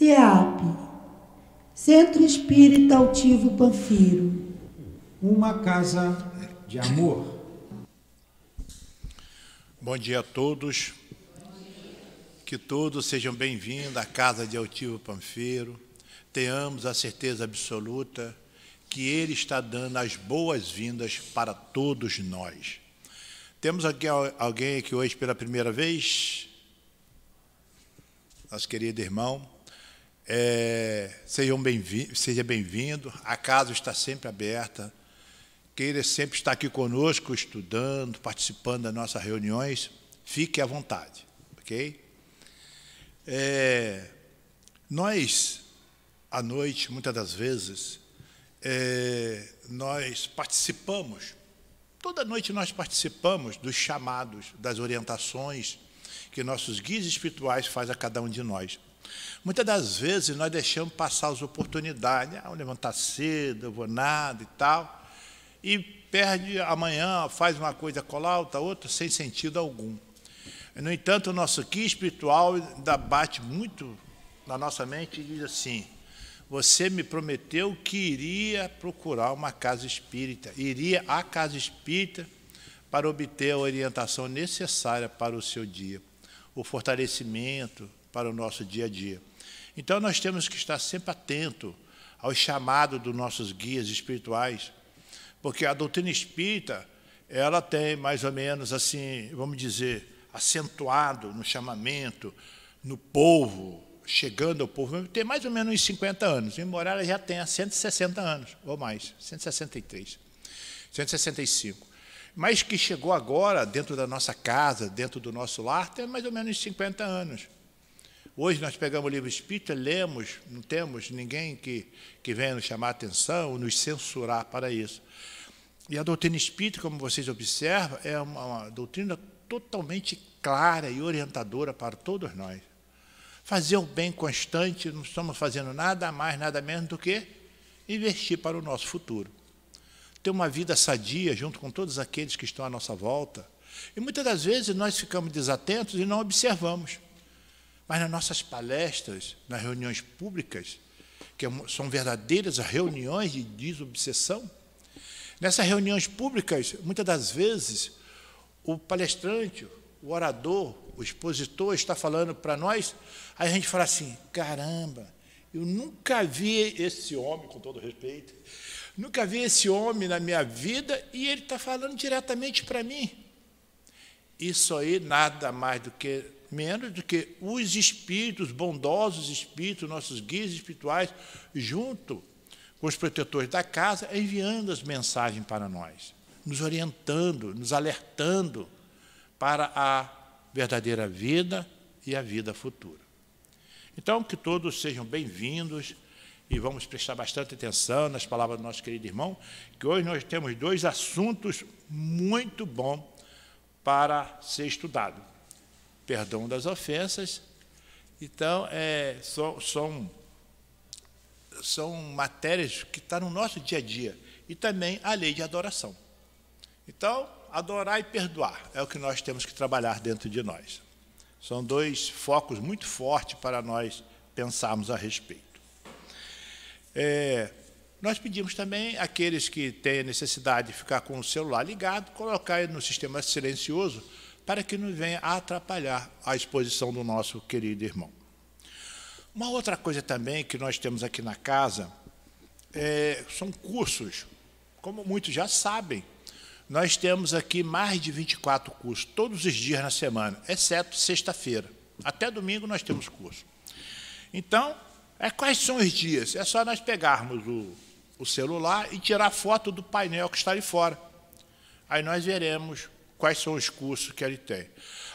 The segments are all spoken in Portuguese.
CEAP, Centro Espírita Altivo Panfiro. Uma casa de amor. Bom dia a todos. Que todos sejam bem-vindos à Casa de Altivo Panfiro. Tenhamos a certeza absoluta que Ele está dando as boas-vindas para todos nós. Temos aqui alguém aqui hoje pela primeira vez? Nosso querido irmão. Seja bem-vindo. A casa está sempre aberta. Queira sempre estar aqui conosco, estudando, participando das nossas reuniões. Fique à vontade, ok? Nós, à noite, muitas das vezes, nós participamos, toda noite nós participamos dos chamados, das orientações que nossos guias espirituais fazem a cada um de nós. Muitas das vezes nós deixamos passar as oportunidades, vou levantar cedo, eu vou nada e tal, e perde amanhã, faz uma coisa colar, outra, sem sentido algum. No entanto, o nosso guia espiritual ainda bate muito na nossa mente e diz assim: você me prometeu que iria procurar uma casa espírita, iria à casa espírita para obter a orientação necessária para o seu dia, o fortalecimento para o nosso dia a dia. Então, nós temos que estar sempre atentos ao chamado dos nossos guias espirituais, porque a doutrina espírita, ela tem mais ou menos assim, vamos dizer, acentuado no chamamento, no povo, chegando ao povo, tem mais ou menos uns 50 anos, embora ela já tenha 160 anos, ou mais, 163, 165. Mas que chegou agora, dentro da nossa casa, dentro do nosso lar, tem mais ou menos 50 anos. Hoje nós pegamos o livro espírita, lemos, não temos ninguém que venha nos chamar a atenção ou nos censurar para isso. E a doutrina espírita, como vocês observam, é uma doutrina totalmente clara e orientadora para todos nós. Fazer o bem constante, não estamos fazendo nada mais, nada menos do que investir para o nosso futuro. Ter uma vida sadia junto com todos aqueles que estão à nossa volta. E muitas das vezes nós ficamos desatentos e não observamos. Mas nas nossas palestras, nas reuniões públicas, que são verdadeiras reuniões de desobsessão, nessas reuniões públicas, muitas das vezes, o palestrante, o orador, o expositor está falando para nós, aí a gente fala assim: caramba, eu nunca vi esse homem, com todo respeito, nunca vi esse homem na minha vida e ele está falando diretamente para mim. Isso aí nada mais do que menos do que os espíritos, bondosos espíritos, nossos guias espirituais, junto com os protetores da casa, enviando as mensagens para nós, nos orientando, nos alertando para a verdadeira vida e a vida futura. Então, que todos sejam bem-vindos e vamos prestar bastante atenção nas palavras do nosso querido irmão, que hoje nós temos dois assuntos muito bons para ser estudado. Perdão das ofensas. Então, são matérias que estão no nosso dia a dia, e também a lei de adoração. Então, adorar e perdoar é o que nós temos que trabalhar dentro de nós. São dois focos muito fortes para nós pensarmos a respeito. Nós pedimos também àqueles que têm necessidade de ficar com o celular ligado, colocar ele no sistema silencioso, para que não venha a atrapalhar a exposição do nosso querido irmão. Uma outra coisa também que nós temos aqui na casa são cursos. Como muitos já sabem, nós temos aqui mais de 24 cursos, todos os dias na semana, exceto sexta-feira. Até domingo nós temos curso. Então, quais são os dias? É só nós pegarmos o celular e tirar foto do painel que está ali fora. Aí nós veremos quais são os cursos que ele tem.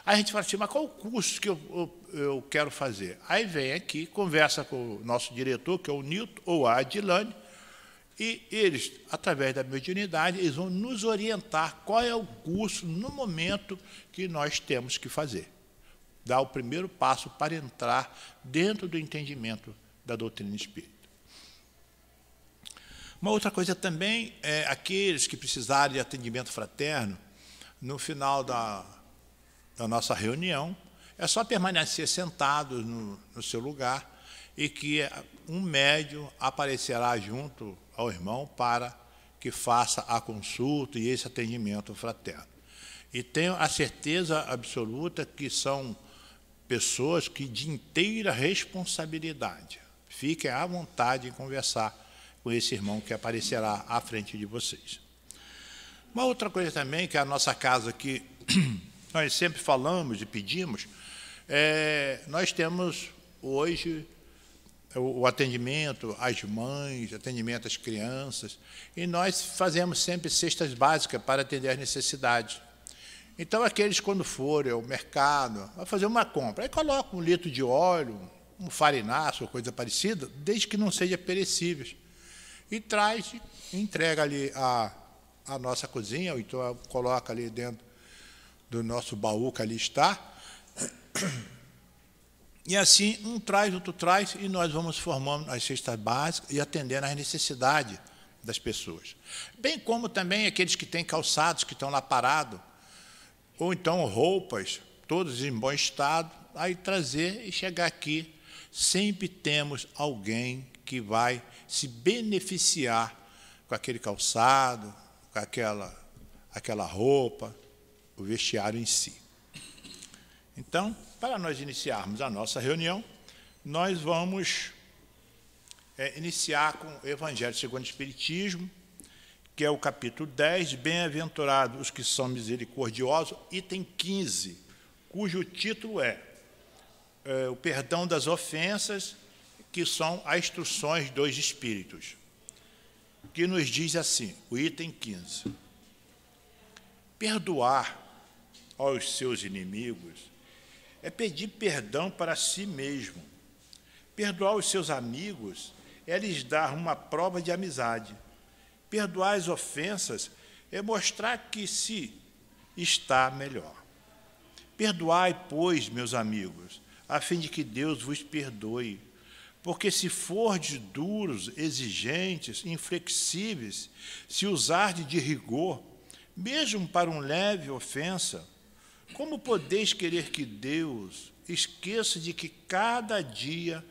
Aí a gente fala assim: mas qual o curso que eu quero fazer? Aí vem aqui, conversa com o nosso diretor, que é o Nilton ou a Adilane, e eles, através da mediunidade, eles vão nos orientar qual é o curso no momento que nós temos que fazer. Dar o primeiro passo para entrar dentro do entendimento da doutrina espírita. Uma outra coisa também é aqueles que precisarem de atendimento fraterno, no final da nossa reunião, é só permanecer sentado no seu lugar e que um médium aparecerá junto ao irmão para que faça a consulta e esse atendimento fraterno. E tenho a certeza absoluta que são pessoas que de inteira responsabilidade. Fiquem à vontade em conversar com esse irmão que aparecerá à frente de vocês. Uma outra coisa também, que a nossa casa aqui, nós sempre falamos e pedimos, nós temos hoje o atendimento às mães, atendimento às crianças, e nós fazemos sempre cestas básicas para atender às necessidades. Então, aqueles, quando forem ao mercado, vão fazer uma compra, aí colocam 1 litro de óleo, um farináceo ou coisa parecida, desde que não seja perecíveis, e traz, entrega ali a nossa cozinha, ou então coloca ali dentro do nosso baú que ali está, e assim, um traz, outro traz, e nós vamos formando as cestas básicas e atendendo às necessidades das pessoas. Bem como também aqueles que têm calçados, que estão lá parados, ou então roupas, todas em bom estado, aí trazer e chegar aqui. Sempre temos alguém que vai se beneficiar com aquele calçado, com aquela roupa, o vestiário em si. Então, para nós iniciarmos a nossa reunião, nós vamos iniciar com o Evangelho segundo o Espiritismo, que é o capítulo 10, Bem-aventurados os que são misericordiosos, item 15, cujo título é o perdão das ofensas, que são as instruções dos Espíritos, que nos diz assim, o item 15. Perdoar aos seus inimigos é pedir perdão para si mesmo. Perdoar os seus amigos é lhes dar uma prova de amizade. Perdoar as ofensas é mostrar que se está melhor. Perdoai, pois, meus amigos, a fim de que Deus vos perdoe. Porque se fordes duros, exigentes, inflexíveis, se usardes de rigor, mesmo para uma leve ofensa, como podeis querer que Deus esqueça de que cada dia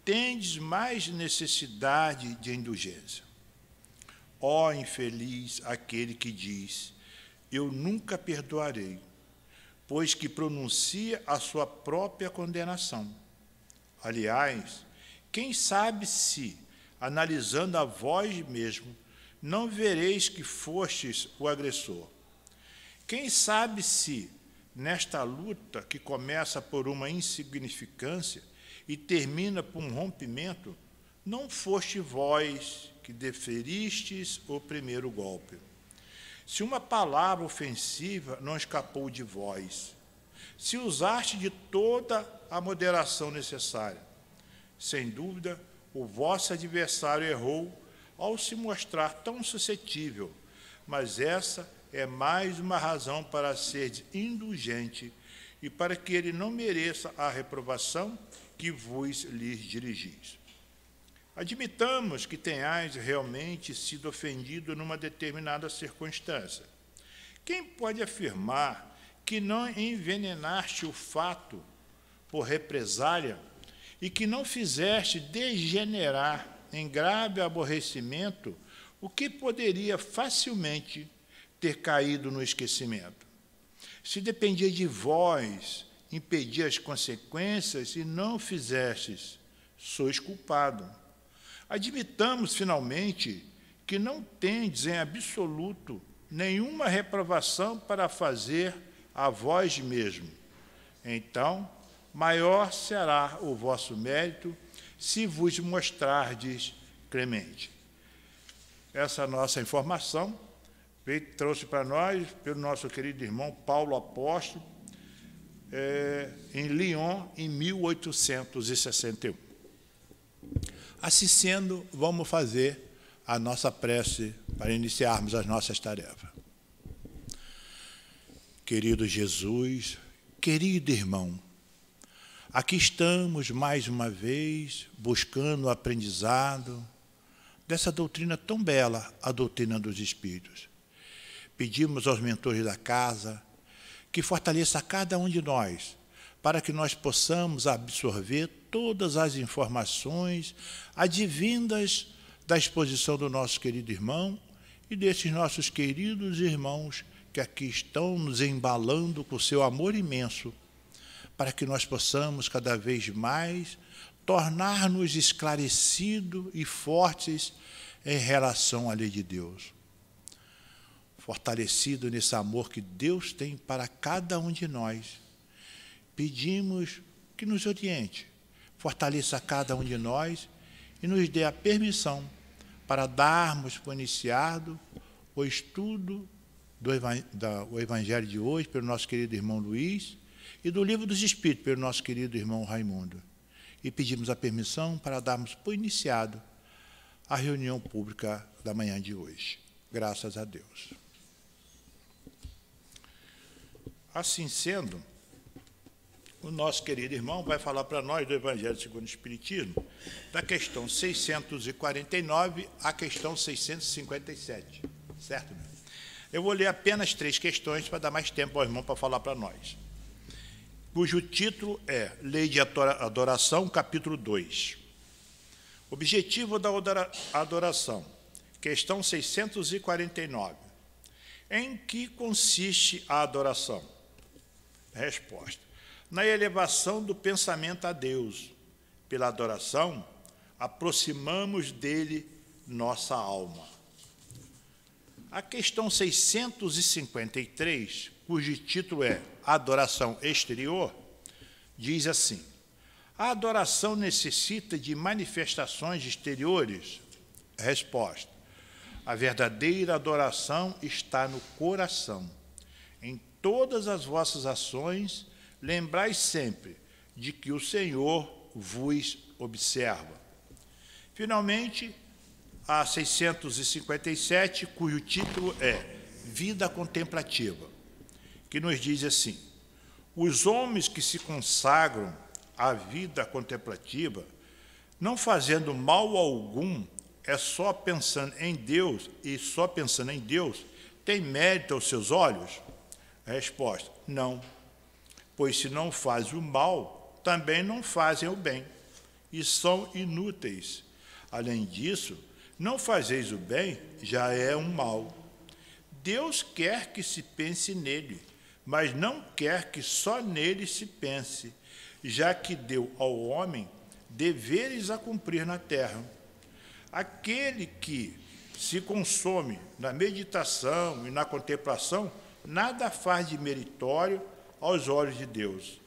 tendes mais necessidade de indulgência? Ó infeliz aquele que diz, eu nunca perdoarei, pois que pronuncia a sua própria condenação. Aliás, quem sabe se, analisando a vós mesmo, não vereis que fostes o agressor? Quem sabe se, nesta luta que começa por uma insignificância e termina por um rompimento, não foste vós que deferistes o primeiro golpe? Se uma palavra ofensiva não escapou de vós, se usaste de toda a moderação necessária, sem dúvida, o vosso adversário errou ao se mostrar tão suscetível, mas essa é mais uma razão para ser indulgente e para que ele não mereça a reprovação que vos lhes dirigis. Admitamos que tenhais realmente sido ofendido numa determinada circunstância. Quem pode afirmar que não envenenaste o fato por represália e que não fizeste degenerar em grave aborrecimento o que poderia facilmente ter caído no esquecimento? Se dependia de vós impedir as consequências e não fizestes, sois culpado. Admitamos, finalmente, que não tendes em absoluto nenhuma reprovação para fazer a vós mesmo. Então, maior será o vosso mérito se vos mostrardes clemente. Essa nossa informação trouxe para nós pelo nosso querido irmão Paulo Apóstolo, em Lyon, em 1861. Assim sendo, vamos fazer a nossa prece para iniciarmos as nossas tarefas. Querido Jesus, querido irmão, aqui estamos mais uma vez buscando o aprendizado dessa doutrina tão bela, a doutrina dos Espíritos. Pedimos aos mentores da casa que fortaleça a cada um de nós para que nós possamos absorver todas as informações advindas da exposição do nosso querido irmão e desses nossos queridos irmãos que aqui estão nos embalando com seu amor imenso, para que nós possamos cada vez mais tornar-nos esclarecidos e fortes em relação à lei de Deus. Fortalecido nesse amor que Deus tem para cada um de nós, pedimos que nos oriente, fortaleça cada um de nós e nos dê a permissão para darmos por iniciado o estudo do Evangelho de hoje pelo nosso querido irmão Luiz e do Livro dos Espíritos pelo nosso querido irmão Raimundo. E pedimos a permissão para darmos por iniciado a reunião pública da manhã de hoje. Graças a Deus. Assim sendo, o nosso querido irmão vai falar para nós do Evangelho segundo o Espiritismo, da questão 649 à questão 657. Certo, meu? Eu vou ler apenas 3 questões para dar mais tempo ao irmão para falar para nós, cujo título é Lei de Adoração, capítulo 2. Objetivo da adoração, questão 649. Em que consiste a adoração? Resposta. Na elevação do pensamento a Deus. Pela adoração, aproximamos dele nossa alma. A questão 653, cujo título é Adoração Exterior, diz assim: a adoração necessita de manifestações exteriores? Resposta. A verdadeira adoração está no coração. Em todas as vossas ações, lembrai sempre de que o Senhor vos observa. Finalmente, a 657, cujo título é Vida Contemplativa, que nos diz assim: os homens que se consagram à vida contemplativa, não fazendo mal algum, só pensando em Deus, tem mérito aos seus olhos? Resposta: não, pois se não fazem o mal, também não fazem o bem, e são inúteis. Além disso, não fazeis o bem, já é um mal. Deus quer que se pense nele, mas não quer que só nele se pense, já que deu ao homem deveres a cumprir na terra. Aquele que se consome na meditação e na contemplação, nada faz de meritório aos olhos de Deus,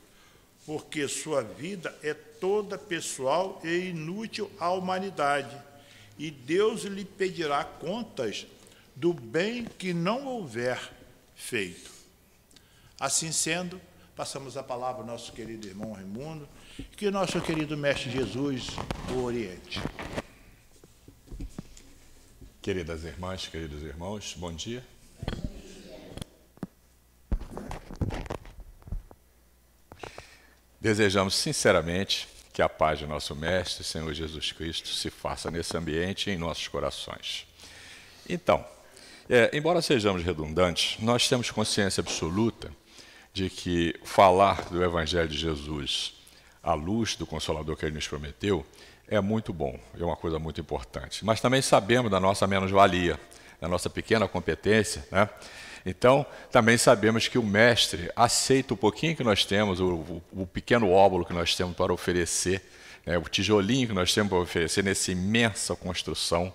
porque sua vida é toda pessoal e inútil à humanidade, e Deus lhe pedirá contas do bem que não houver feito. Assim sendo, passamos a palavra ao nosso querido irmão Raimundo, que nosso querido Mestre Jesus o oriente. Queridas irmãs, queridos irmãos, bom dia. Desejamos sinceramente que a paz de nosso Mestre, Senhor Jesus Cristo, se faça nesse ambiente e em nossos corações. Então, embora sejamos redundantes, nós temos consciência absoluta de que falar do Evangelho de Jesus à luz do Consolador que Ele nos prometeu é muito bom, é uma coisa muito importante. Mas também sabemos da nossa menos-valia, da nossa pequena competência, né? Então, também sabemos que o Mestre aceita o pouquinho que nós temos, o pequeno óbolo que nós temos para oferecer, né, o tijolinho que nós temos para oferecer nessa imensa construção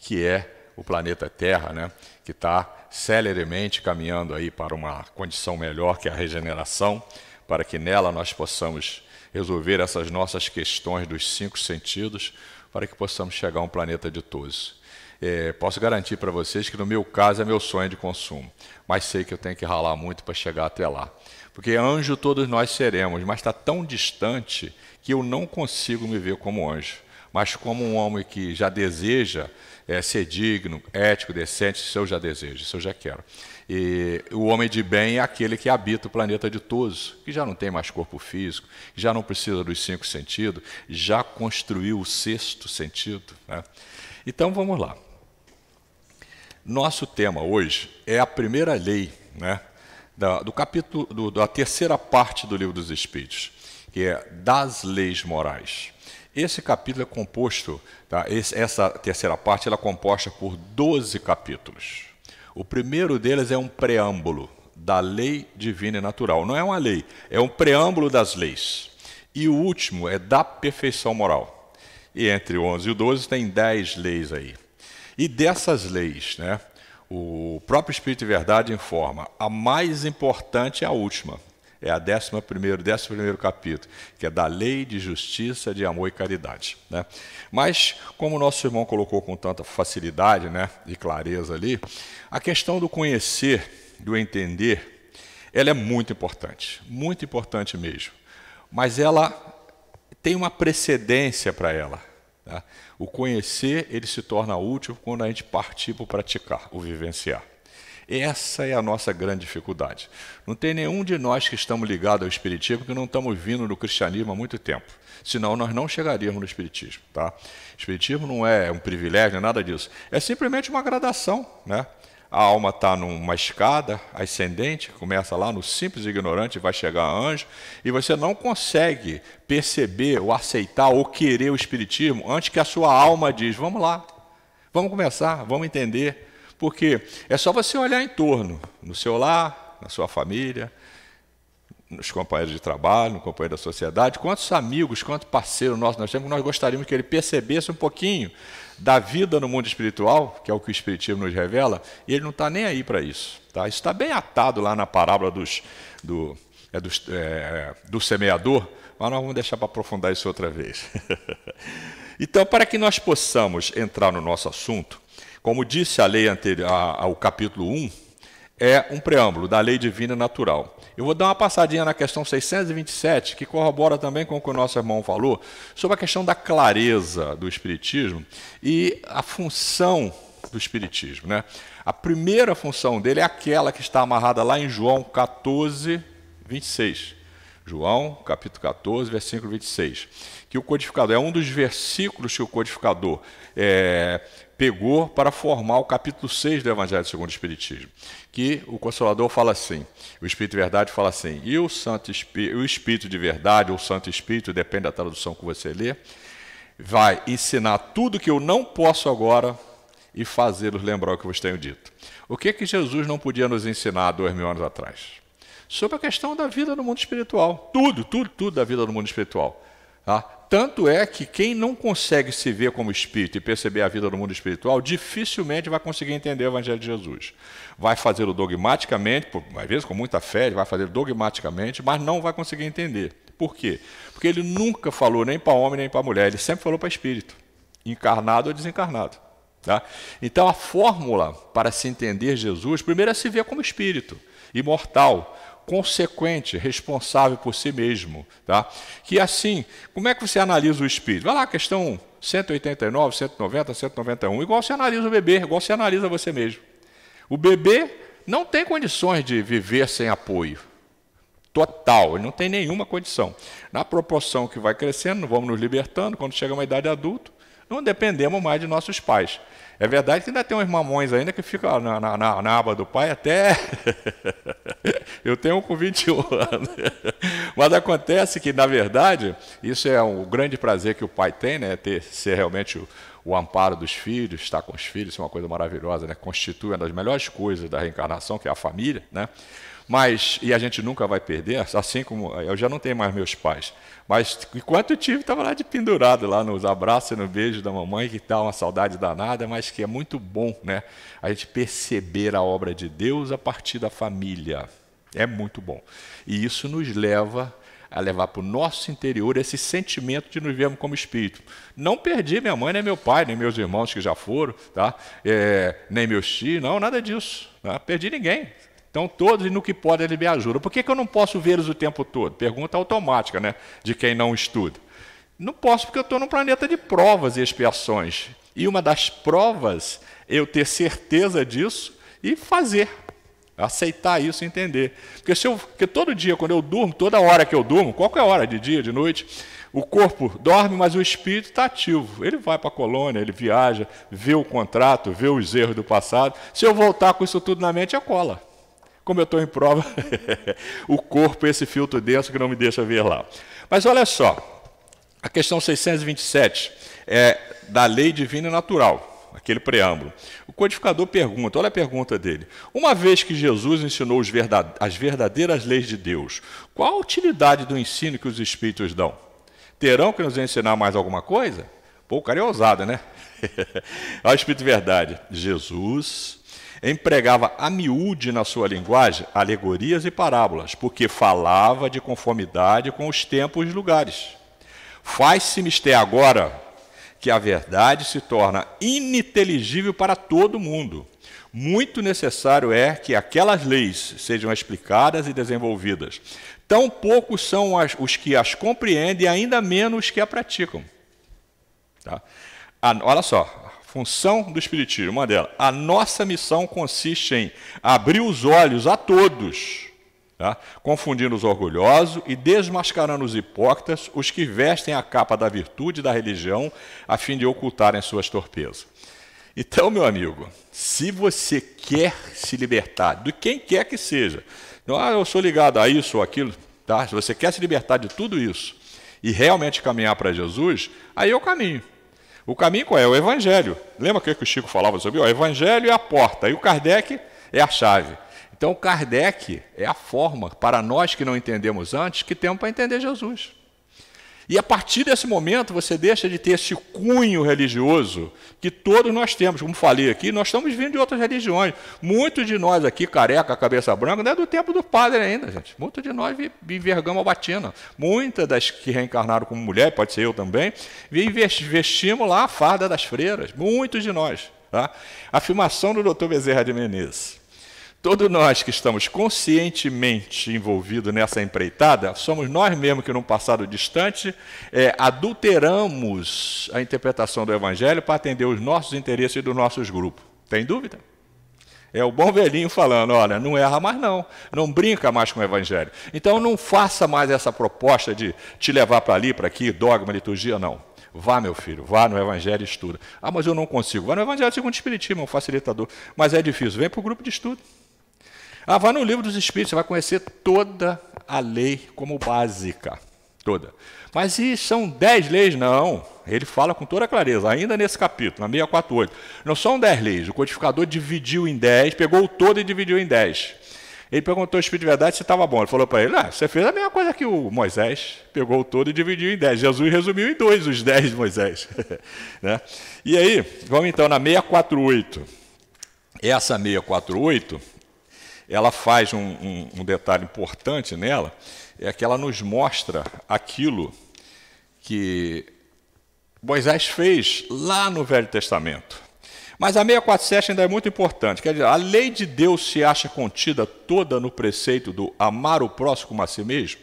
que é o planeta Terra, né, que está celeremente caminhando aí para uma condição melhor, que é a regeneração, para que nela nós possamos resolver essas nossas questões dos 5 sentidos, para que possamos chegar a um planeta ditoso. Posso garantir para vocês que no meu caso é meu sonho de consumo, mas sei que eu tenho que ralar muito para chegar até lá. Porque anjo todos nós seremos, mas está tão distante que eu não consigo me ver como anjo, mas como um homem que já deseja ser digno, ético, decente, isso eu já desejo, isso eu já quero. E o homem de bem é aquele que habita o planeta ditoso, que já não tem mais corpo físico, já não precisa dos 5 sentidos, já construiu o 6º sentido, né? Então vamos lá. Nosso tema hoje é a primeira lei, né, do capítulo, da terceira parte do Livro dos Espíritos, que é das leis morais. Esse capítulo é composto, tá? Essa terceira parte ela é composta por 12 capítulos. O primeiro deles é um preâmbulo da lei divina e natural. Não é uma lei, é um preâmbulo das leis. E o último é da perfeição moral. E entre o 11 e o 12 tem 10 leis aí. E dessas leis, né, o próprio Espírito de Verdade informa, a mais importante é a última. É a 11º capítulo, que é da lei de justiça, de amor e caridade, né? Mas, como o nosso irmão colocou com tanta facilidade, né, e clareza ali, a questão do conhecer, do entender, ela é muito importante mesmo. Mas ela tem uma precedência para ela. Tá? O conhecer, ele se torna útil quando a gente partir para o praticar, o vivenciar. Essa é a nossa grande dificuldade. Não tem nenhum de nós que estamos ligados ao Espiritismo que não estamos vindo no cristianismo há muito tempo. Senão nós não chegaríamos no Espiritismo. Tá? O Espiritismo não é um privilégio, não é nada disso. É simplesmente uma gradação, né? A alma está numa escada ascendente, começa lá no simples ignorante, vai chegar a anjo, e você não consegue perceber ou aceitar ou querer o Espiritismo antes que a sua alma diz, vamos lá, vamos começar, vamos entender. Porque é só você olhar em torno, no seu lar, na sua família, nos companheiros de trabalho, no companheiro da sociedade, quantos amigos, quantos parceiros nossos nós temos que nós gostaríamos que ele percebesse um pouquinho da vida no mundo espiritual, que é o que o Espiritismo nos revela, e ele não está nem aí para isso. Tá? Isso está bem atado lá na parábola do semeador, mas nós vamos deixar para aprofundar isso outra vez. Então, para que nós possamos entrar no nosso assunto, como disse a lei anterior, ao capítulo 1, é um preâmbulo da lei divina natural. Eu vou dar uma passadinha na questão 627, que corrobora também com o que o nosso irmão falou, sobre a questão da clareza do Espiritismo e a função do Espiritismo, né? A primeira função dele é aquela que está amarrada lá em João 14, 26. João, capítulo 14, versículo 26. Que o codificador, é um dos versículos que o codificador pegou para formar o capítulo 6 do Evangelho segundo o Espiritismo. Que o Consolador fala assim, o Espírito de Verdade fala assim, e o Espírito de Verdade, ou Santo Espírito, depende da tradução que você lê, vai ensinar tudo que eu não posso agora e fazê-los lembrar o que vos tenho dito. O que Jesus não podia nos ensinar há 2000 anos atrás? Sobre a questão da vida no mundo espiritual. Tudo da vida no mundo espiritual. Tá? Tanto é que quem não consegue se ver como espírito e perceber a vida no mundo espiritual, dificilmente vai conseguir entender o Evangelho de Jesus. Vai fazê-lo dogmaticamente, às vezes com muita fé, ele vai fazer dogmaticamente, mas não vai conseguir entender. Por quê? Porque ele nunca falou nem para homem nem para mulher, ele sempre falou para espírito, encarnado ou desencarnado. Tá? Então a fórmula para se entender Jesus, primeiro é se ver como espírito, imortal, consequente, responsável por si mesmo. Tá? Que assim, como é que você analisa o espírito? Vai lá, questão 189, 190, 191, igual você analisa o bebê, igual você analisa você mesmo. O bebê não tem condições de viver sem apoio. Total, ele não tem nenhuma condição. Na proporção que vai crescendo, vamos nos libertando, quando chega uma idade adulta, não dependemos mais de nossos pais. É verdade que ainda tem uns mamões ainda que ficam na aba do pai até... Eu tenho um com 21 anos. Mas acontece que, na verdade, isso é um grande prazer que o pai tem, né? Ser realmente o amparo dos filhos, estar com os filhos, isso é uma coisa maravilhosa, né? Constitui uma das melhores coisas da reencarnação, que é a família, né? Mas, e a gente nunca vai perder, assim como eu já não tenho mais meus pais, mas enquanto eu tive, estava lá de pendurado, lá nos abraços e no beijo da mamãe, que dá uma saudade danada, mas que é muito bom, né? A gente perceber a obra de Deus a partir da família. É muito bom. E isso nos leva a levar para o nosso interior esse sentimento de nos vermos como espírito. Não perdi minha mãe, nem meu pai, nem meus irmãos que já foram, tá? Nem meus tios, não, nada disso. Tá? Perdi ninguém. Então, todos, e no que pode, ele me ajuda. Por que eu não posso vê-los o tempo todo? Pergunta automática, né? De quem não estuda. Não posso porque eu estou num planeta de provas e expiações. E uma das provas é eu ter certeza disso e fazer. Aceitar isso e entender. Porque todo dia, quando eu durmo, toda hora que eu durmo, qualquer hora, de dia, de noite, o corpo dorme, mas o espírito está ativo. Ele vai para a colônia, ele viaja, vê o contrato, vê os erros do passado. Se eu voltar com isso tudo na mente, é cola. Como eu estou em prova, o corpo é esse filtro denso que não me deixa ver lá. Mas olha só, a questão 627 é da lei divina e natural, aquele preâmbulo. O codificador pergunta, olha a pergunta dele. Uma vez que Jesus ensinou as verdadeiras leis de Deus, qual a utilidade do ensino que os Espíritos dão? Terão que nos ensinar mais alguma coisa? Pô, o cara é ousado, né? Olha o Espírito de Verdade. Jesus empregava a miúde na sua linguagem alegorias e parábolas, porque falava de conformidade com os tempos e lugares. Faz-se mister agora que a verdade se torna ininteligível para todo mundo. Muito necessário é que aquelas leis sejam explicadas e desenvolvidas. Tão poucos são os que as compreendem, e ainda menos os que a praticam. Tá? Olha só. Função do Espiritismo, uma delas. A nossa missão consiste em abrir os olhos a todos, tá? Confundindo os orgulhosos e desmascarando os hipócritas, os que vestem a capa da virtude e da religião, a fim de ocultarem suas torpezas. Então, meu amigo, se você quer se libertar de quem quer que seja, não, eu sou ligado a isso ou aquilo, tá? Se você quer se libertar de tudo isso e realmente caminhar para Jesus, aí é o caminho. O caminho qual é? O Evangelho. Lembra o que o Chico falava sobre o Evangelho é a porta, e o Kardec é a chave. Então, o Kardec é a forma, para nós que não entendemos antes, que temos para entender Jesus. E a partir desse momento, você deixa de ter esse cunho religioso que todos nós temos. Como falei aqui, nós estamos vindo de outras religiões. Muitos de nós aqui, careca, cabeça branca, não é do tempo do padre ainda, gente. Muitos de nós envergamos a batina. Muitas das que reencarnaram como mulher, pode ser eu também, vestimos lá a farda das freiras. Muitos de nós. Tá? Afirmação do Dr. Bezerra de Menezes. Todos nós que estamos conscientemente envolvidos nessa empreitada, somos nós mesmos que, num passado distante, adulteramos a interpretação do Evangelho para atender os nossos interesses e dos nossos grupos. Tem dúvida? É o bom velhinho falando, olha, não erra mais não brinca mais com o Evangelho. Então não faça mais essa proposta de te levar para ali, para aqui, dogma, liturgia, não. Vá, meu filho, vá no Evangelho e estuda. Ah, mas eu não consigo. Vá no Evangelho segundo o Espiritismo, é um facilitador. Mas é difícil, vem para o grupo de estudo. Ah, vá no livro dos Espíritos, você vai conhecer toda a lei como básica, toda. Mas e são 10 leis? Não, ele fala com toda clareza, ainda nesse capítulo, na 648. Não são 10 leis, o codificador dividiu em 10, pegou o todo e dividiu em 10. Ele perguntou ao Espírito de Verdade se estava bom. Ele falou para ele, você fez a mesma coisa que o Moisés, pegou o todo e dividiu em 10. Jesus resumiu em 2 os 10 de Moisés. Né? E aí, vamos então na 648. Essa 648... ela faz um detalhe importante nela, é que ela nos mostra aquilo que Moisés fez lá no Velho Testamento. Mas a 647 ainda é muito importante, quer dizer, a lei de Deus se acha contida toda no preceito do amar o próximo como a si mesmo?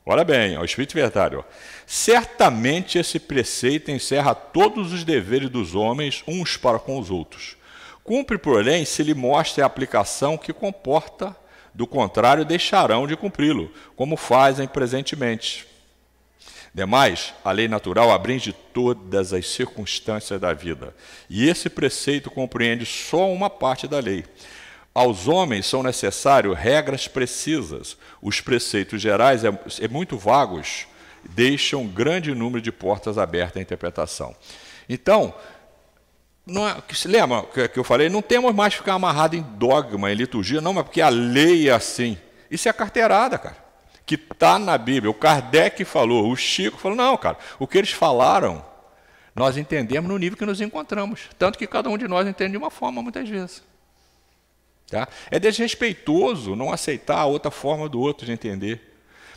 Olha bem, o Espírito de Verdade. Ó. Certamente esse preceito encerra todos os deveres dos homens uns para com os outros. Cumpre, porém, se lhe mostre a aplicação que comporta, do contrário, deixarão de cumpri-lo, como fazem presentemente. Demais, a lei natural abrange todas as circunstâncias da vida, e esse preceito compreende só uma parte da lei. Aos homens são necessárias regras precisas, os preceitos gerais, muito vagos, deixam grande número de portas abertas à interpretação. Então, lembra que eu falei? Não temos mais que ficar amarrado em dogma, em liturgia, não, mas porque a lei é assim. Isso é carteirada, cara, que está na Bíblia. O Kardec falou, o Chico falou, não, cara, o que eles falaram, nós entendemos no nível que nos encontramos. Tanto que cada um de nós entende de uma forma, muitas vezes. Tá? É desrespeitoso não aceitar a outra forma do outro de entender.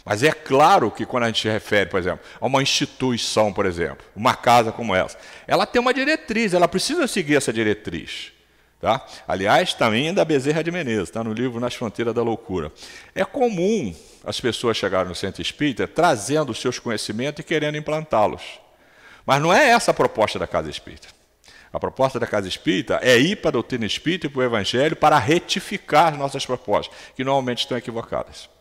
Mas é claro que quando a gente se refere, por exemplo, a uma instituição, por exemplo, uma casa como essa, ela tem uma diretriz, ela precisa seguir essa diretriz. Tá? Aliás, também da Bezerra de Menezes, está no livro Nas Fronteiras da Loucura. É comum as pessoas chegarem no centro espírita trazendo os seus conhecimentos e querendo implantá-los. Mas não é essa a proposta da Casa Espírita. A proposta da Casa Espírita é ir para a doutrina espírita e para o Evangelho para retificar as nossas propostas, que normalmente estão equivocadas.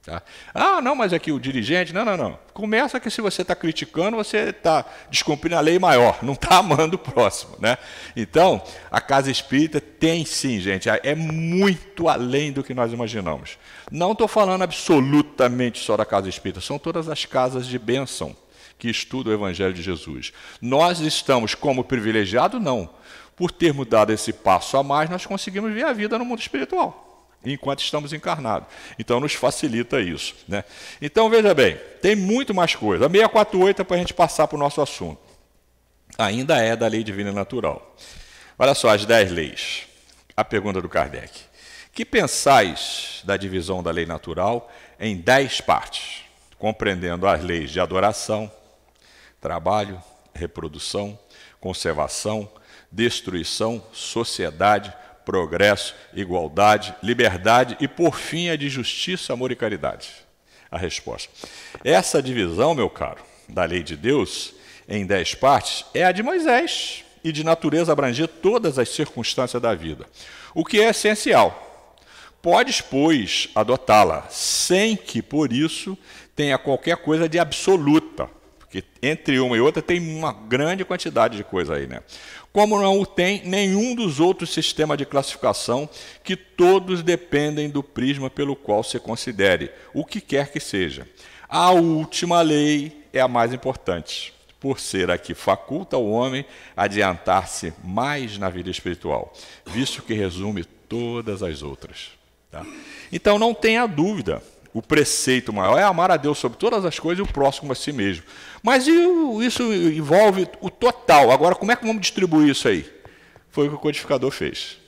Tá? Ah, não, mas aqui o dirigente... Não. Começa que se você está criticando, você está descumprindo a lei maior, não está amando o próximo. Né? Então, a casa espírita tem sim, gente, é muito além do que nós imaginamos. Não estou falando absolutamente só da casa espírita, são todas as casas de bênção que estudam o Evangelho de Jesus. Nós estamos como privilegiados? Não. Por termos dado esse passo a mais, nós conseguimos ver a vida no mundo espiritual, enquanto estamos encarnados. Então, nos facilita isso. Né? Então, veja bem, tem muito mais coisa. A 648 é para a gente passar para o nosso assunto. Ainda é da lei divina e natural. Olha só, as 10 leis. A pergunta do Kardec. Que pensais da divisão da lei natural em 10 partes, compreendendo as leis de adoração, trabalho, reprodução, conservação, destruição, sociedade, progresso, igualdade, liberdade e, por fim, a de justiça, amor e caridade? A resposta. Essa divisão, meu caro, da lei de Deus, em 10 partes, é a de Moisés e de natureza abranger todas as circunstâncias da vida, o que é essencial. Podes, pois, adotá-la, sem que, por isso, tenha qualquer coisa de absoluta, porque entre uma e outra tem uma grande quantidade de coisa aí, né? Como não o tem nenhum dos outros sistemas de classificação, que todos dependem do prisma pelo qual se considere, o que quer que seja. A última lei é a mais importante, por ser a que faculta ao homem adiantar-se mais na vida espiritual, visto que resume todas as outras. Tá? Então não tenha dúvida, o preceito maior é amar a Deus sobre todas as coisas e o próximo a si mesmo. Mas isso envolve o total. Agora, como é que vamos distribuir isso aí? Foi o que o codificador fez.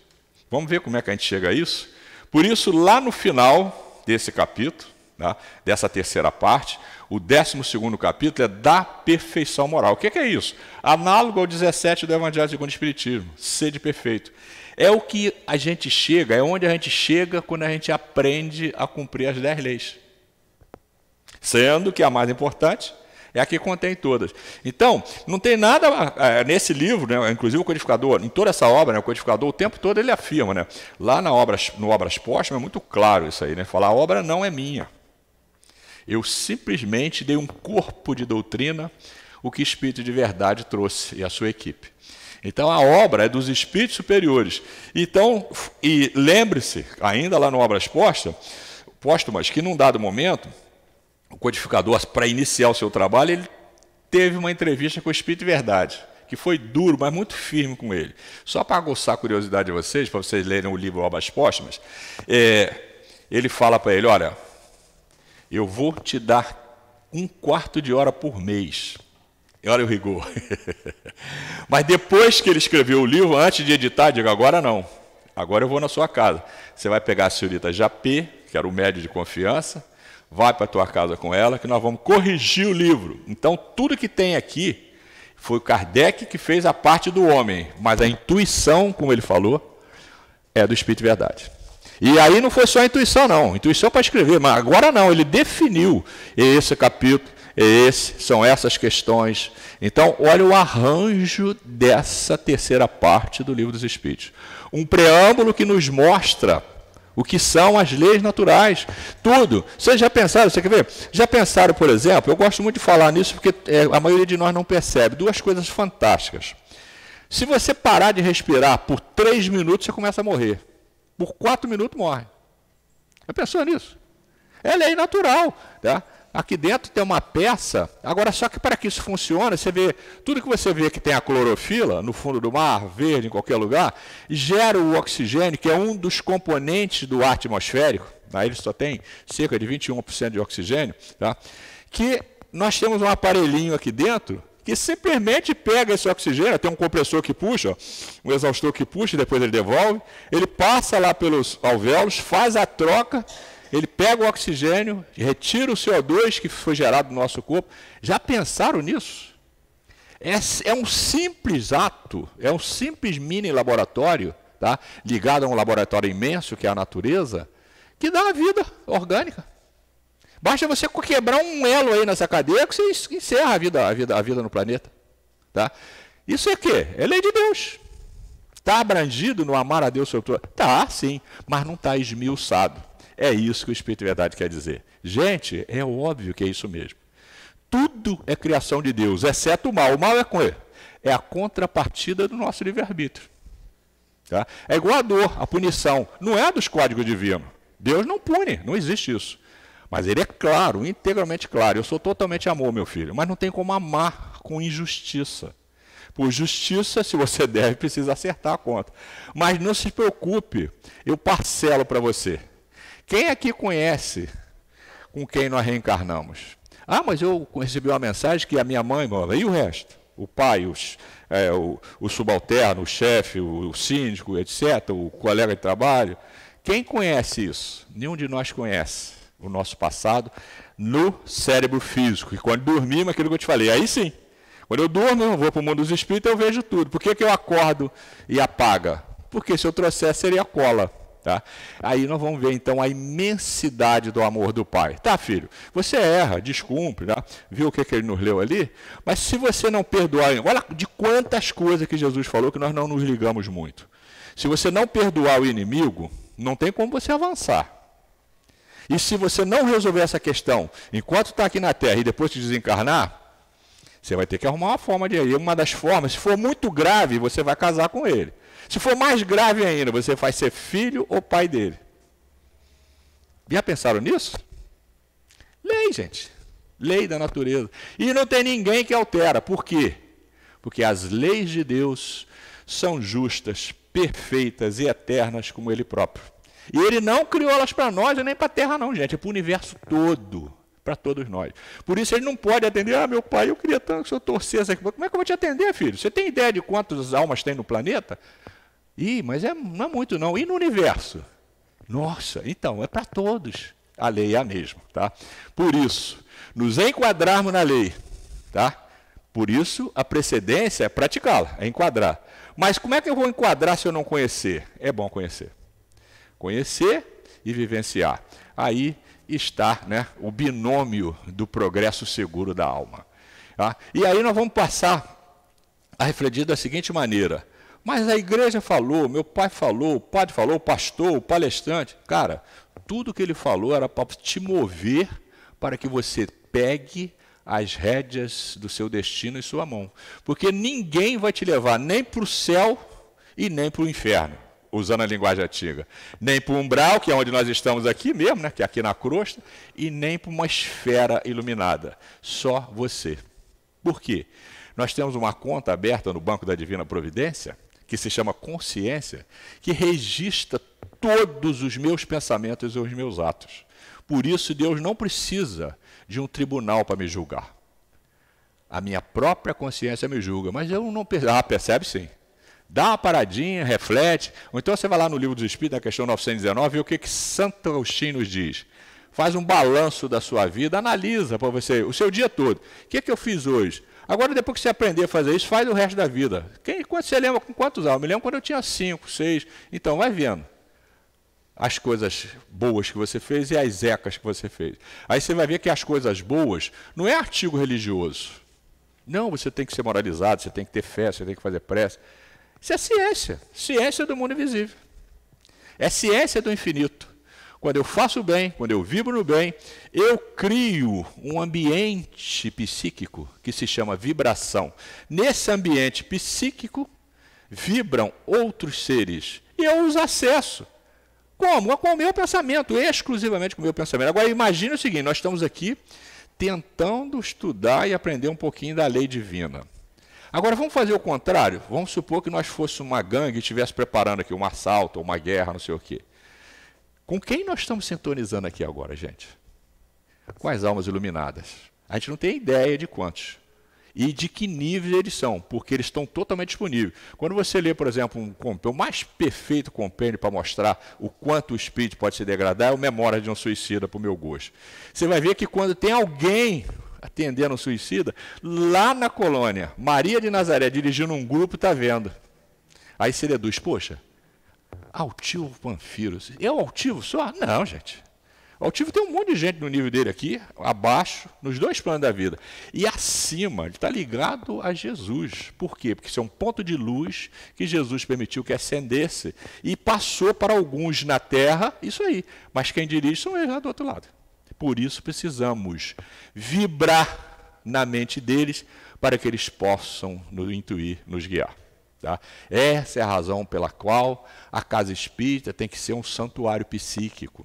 Vamos ver como é que a gente chega a isso? Por isso, lá no final desse capítulo, tá, dessa terceira parte, o 12º capítulo é da perfeição moral. O que é isso? Análogo ao 17 do Evangelho segundo o Espiritismo, sede perfeito. É o que a gente chega, é onde a gente chega quando a gente aprende a cumprir as 10 leis. Sendo que a mais importante é a que contém todas. Então, não tem nada nesse livro, né, inclusive o codificador, em toda essa obra, né, o codificador o tempo todo ele afirma, né, lá no Obras Póstumas é muito claro isso aí, né, falar a obra não é minha. Eu simplesmente dei um corpo de doutrina, o que Espírito de Verdade trouxe e a sua equipe. Então, a obra é dos espíritos superiores. Então, e lembre-se, ainda lá no Obras Póstumas, que num dado momento, o codificador, para iniciar o seu trabalho, ele teve uma entrevista com o Espírito de Verdade, que foi duro, mas muito firme com ele. Só para aguçar a curiosidade de vocês, para vocês lerem o livro Obras Póstumas, ele fala para ele, olha, eu vou te dar 1/4 de hora por mês. E olha o rigor. Mas depois que ele escreveu o livro, antes de editar, digo, agora não. Agora eu vou na sua casa. Você vai pegar a senhorita Japê, que era o médio de confiança, vai para a tua casa com ela, que nós vamos corrigir o livro. Então, tudo que tem aqui, foi o Kardec que fez a parte do homem, mas a intuição, como ele falou, é do Espírito de Verdade. E aí não foi só a intuição, não. Intuição para escrever, mas agora não. Ele definiu esse capítulo, são essas questões. Então, olha o arranjo dessa terceira parte do Livro dos Espíritos. Um preâmbulo que nos mostra o que são as leis naturais. Tudo. Vocês já pensaram, você quer ver? Já pensaram, por exemplo, eu gosto muito de falar nisso porque a maioria de nós não percebe. 2 coisas fantásticas. Se você parar de respirar por 3 minutos, você começa a morrer. Por 4 minutos morre. Já pensou nisso? É lei natural. Tá? Aqui dentro tem uma peça. Agora, só que para que isso funcione, você vê, tudo que você vê que tem a clorofila no fundo do mar, verde, em qualquer lugar, gera o oxigênio, que é um dos componentes do ar atmosférico. Tá? Ele só tem cerca de 21% de oxigênio. Tá? Que nós temos um aparelhinho aqui dentro que simplesmente pega esse oxigênio, tem um compressor que puxa, um exaustor que puxa, e depois ele devolve, ele passa lá pelos alvéolos, faz a troca, ele pega o oxigênio, retira o CO2 que foi gerado no nosso corpo. Já pensaram nisso? É um simples ato, é um simples mini laboratório, tá? Ligado a um laboratório imenso, que é a natureza, que dá a vida orgânica. Basta você quebrar um elo aí nessa cadeia que você encerra a vida no planeta. Tá? Isso é o quê? É lei de Deus. Está abrangido no amar a Deus sobre tudo? Está, sim, mas não está esmiuçado. É isso que o Espírito de Verdade quer dizer. Gente, é óbvio que é isso mesmo. Tudo é criação de Deus, exceto o mal. O mal é com ele. É a contrapartida do nosso livre-arbítrio. Tá? É igual a dor, a punição. Não é dos códigos divinos. Deus não pune, não existe isso. Mas ele é claro, integralmente claro. Eu sou totalmente amor, meu filho. Mas não tem como amar com injustiça. Por justiça, se você deve, precisa acertar a conta. Mas não se preocupe, eu parcelo para você. Quem aqui conhece com quem nós reencarnamos? Ah, mas eu recebi uma mensagem que a minha mãe mora. E o resto? O pai, o subalterno, o chefe, o síndico, etc., o colega de trabalho. Quem conhece isso? Nenhum de nós conhece o nosso passado no cérebro físico. E quando dormimos, aquilo que eu te falei, aí sim. Quando eu durmo, eu vou para o mundo dos espíritos, eu vejo tudo. Por que eu acordo e apaga? Porque se eu trouxesse, seria cola. Tá? Aí nós vamos ver, então, a imensidade do amor do Pai. Tá, filho? Você erra, descumpre, tá? Viu o que ele nos leu ali? Mas se você não perdoar... Olha de quantas coisas que Jesus falou que nós não nos ligamos muito. Se você não perdoar o inimigo, não tem como você avançar. E se você não resolver essa questão enquanto está aqui na Terra e depois se desencarnar, você vai ter que arrumar uma forma de ir. Uma das formas, se for muito grave, você vai casar com ele. Se for mais grave ainda, você vai ser filho ou pai dele. Já pensaram nisso? Lei, gente. Lei da natureza. E não tem ninguém que altera. Por quê? Porque as leis de Deus são justas, perfeitas e eternas como ele próprio. E ele não criou elas para nós e nem para a Terra não, gente. É para o universo todo. Para todos nós. Por isso ele não pode atender. Ah, meu pai, eu queria tanto que o senhor torcesse aqui. Como é que eu vou te atender, filho? Você tem ideia de quantas almas tem no planeta? Ih, mas não é muito não. E no universo? Nossa, então, é para todos. A lei é a mesma, tá? Por isso, nos enquadrarmos na lei, tá? Por isso, a precedência é praticá-la, é enquadrar. Mas como é que eu vou enquadrar se eu não conhecer? É bom conhecer. Conhecer e vivenciar. Aí está, né, o binômio do progresso seguro da alma. Tá? E aí nós vamos passar a refletir da seguinte maneira. Mas a igreja falou, meu pai falou, o padre falou, o pastor, o palestrante. Cara, tudo que ele falou era para te mover para que você pegue as rédeas do seu destino em sua mão. Porque ninguém vai te levar nem para o céu e nem para o inferno. Usando a linguagem antiga, nem para o umbral, que é onde nós estamos aqui mesmo, né, que é aqui na crosta, e nem para uma esfera iluminada. Só você. Por quê? Nós temos uma conta aberta no Banco da Divina Providência, que se chama consciência, que registra todos os meus pensamentos e os meus atos. Por isso, Deus não precisa de um tribunal para me julgar. A minha própria consciência me julga, mas eu não percebo. Ah, percebe sim. Dá uma paradinha, reflete. Ou então você vai lá no Livro dos Espíritos, na questão 919, e vê o que Santo Agostinho nos diz. Faz um balanço da sua vida, analisa para você o seu dia todo. O que eu fiz hoje? Agora, depois que você aprender a fazer isso, faz o resto da vida. Você lembra com quantos anos? Eu me lembro quando eu tinha 5, 6. Então, vai vendo as coisas boas que você fez e as ecas que você fez. Aí você vai ver que as coisas boas não é artigo religioso. Não, você tem que ser moralizado, você tem que ter fé, você tem que fazer prece. Isso é ciência, ciência do mundo invisível. É ciência do infinito. Quando eu faço o bem, quando eu vibro no bem, eu crio um ambiente psíquico que se chama vibração. Nesse ambiente psíquico, vibram outros seres e eu os acesso. Como? Com o meu pensamento, exclusivamente com o meu pensamento. Agora, imagine o seguinte, nós estamos aqui tentando estudar e aprender um pouquinho da lei divina. Agora, vamos fazer o contrário? Vamos supor que nós fôssemos uma gangue e estivesse preparando aqui um assalto, uma guerra, não sei o quê. Com quem nós estamos sintonizando aqui agora, gente? Com as almas iluminadas. A gente não tem ideia de quantos. E de que níveis eles são, porque eles estão totalmente disponíveis. Quando você lê, por exemplo, o mais perfeito compêndio para mostrar o quanto o espírito pode se degradar, é o Memória de um Suicida, para o meu gosto. Você vai ver que quando tem alguém atendendo um suicida, lá na colônia, Maria de Nazaré dirigindo um grupo, está vendo. Aí se deduz, poxa, altivo Panfiro. É o altivo só? Não, gente. O altivo tem um monte de gente no nível dele aqui, abaixo, nos dois planos da vida. E acima, ele está ligado a Jesus. Por quê? Porque isso é um ponto de luz que Jesus permitiu que acendesse e passou para alguns na terra, isso aí. Mas quem dirige são eles lá do outro lado. Por isso precisamos vibrar na mente deles para que eles possam nos intuir, nos guiar. Tá? Essa é a razão pela qual a casa espírita tem que ser um santuário psíquico.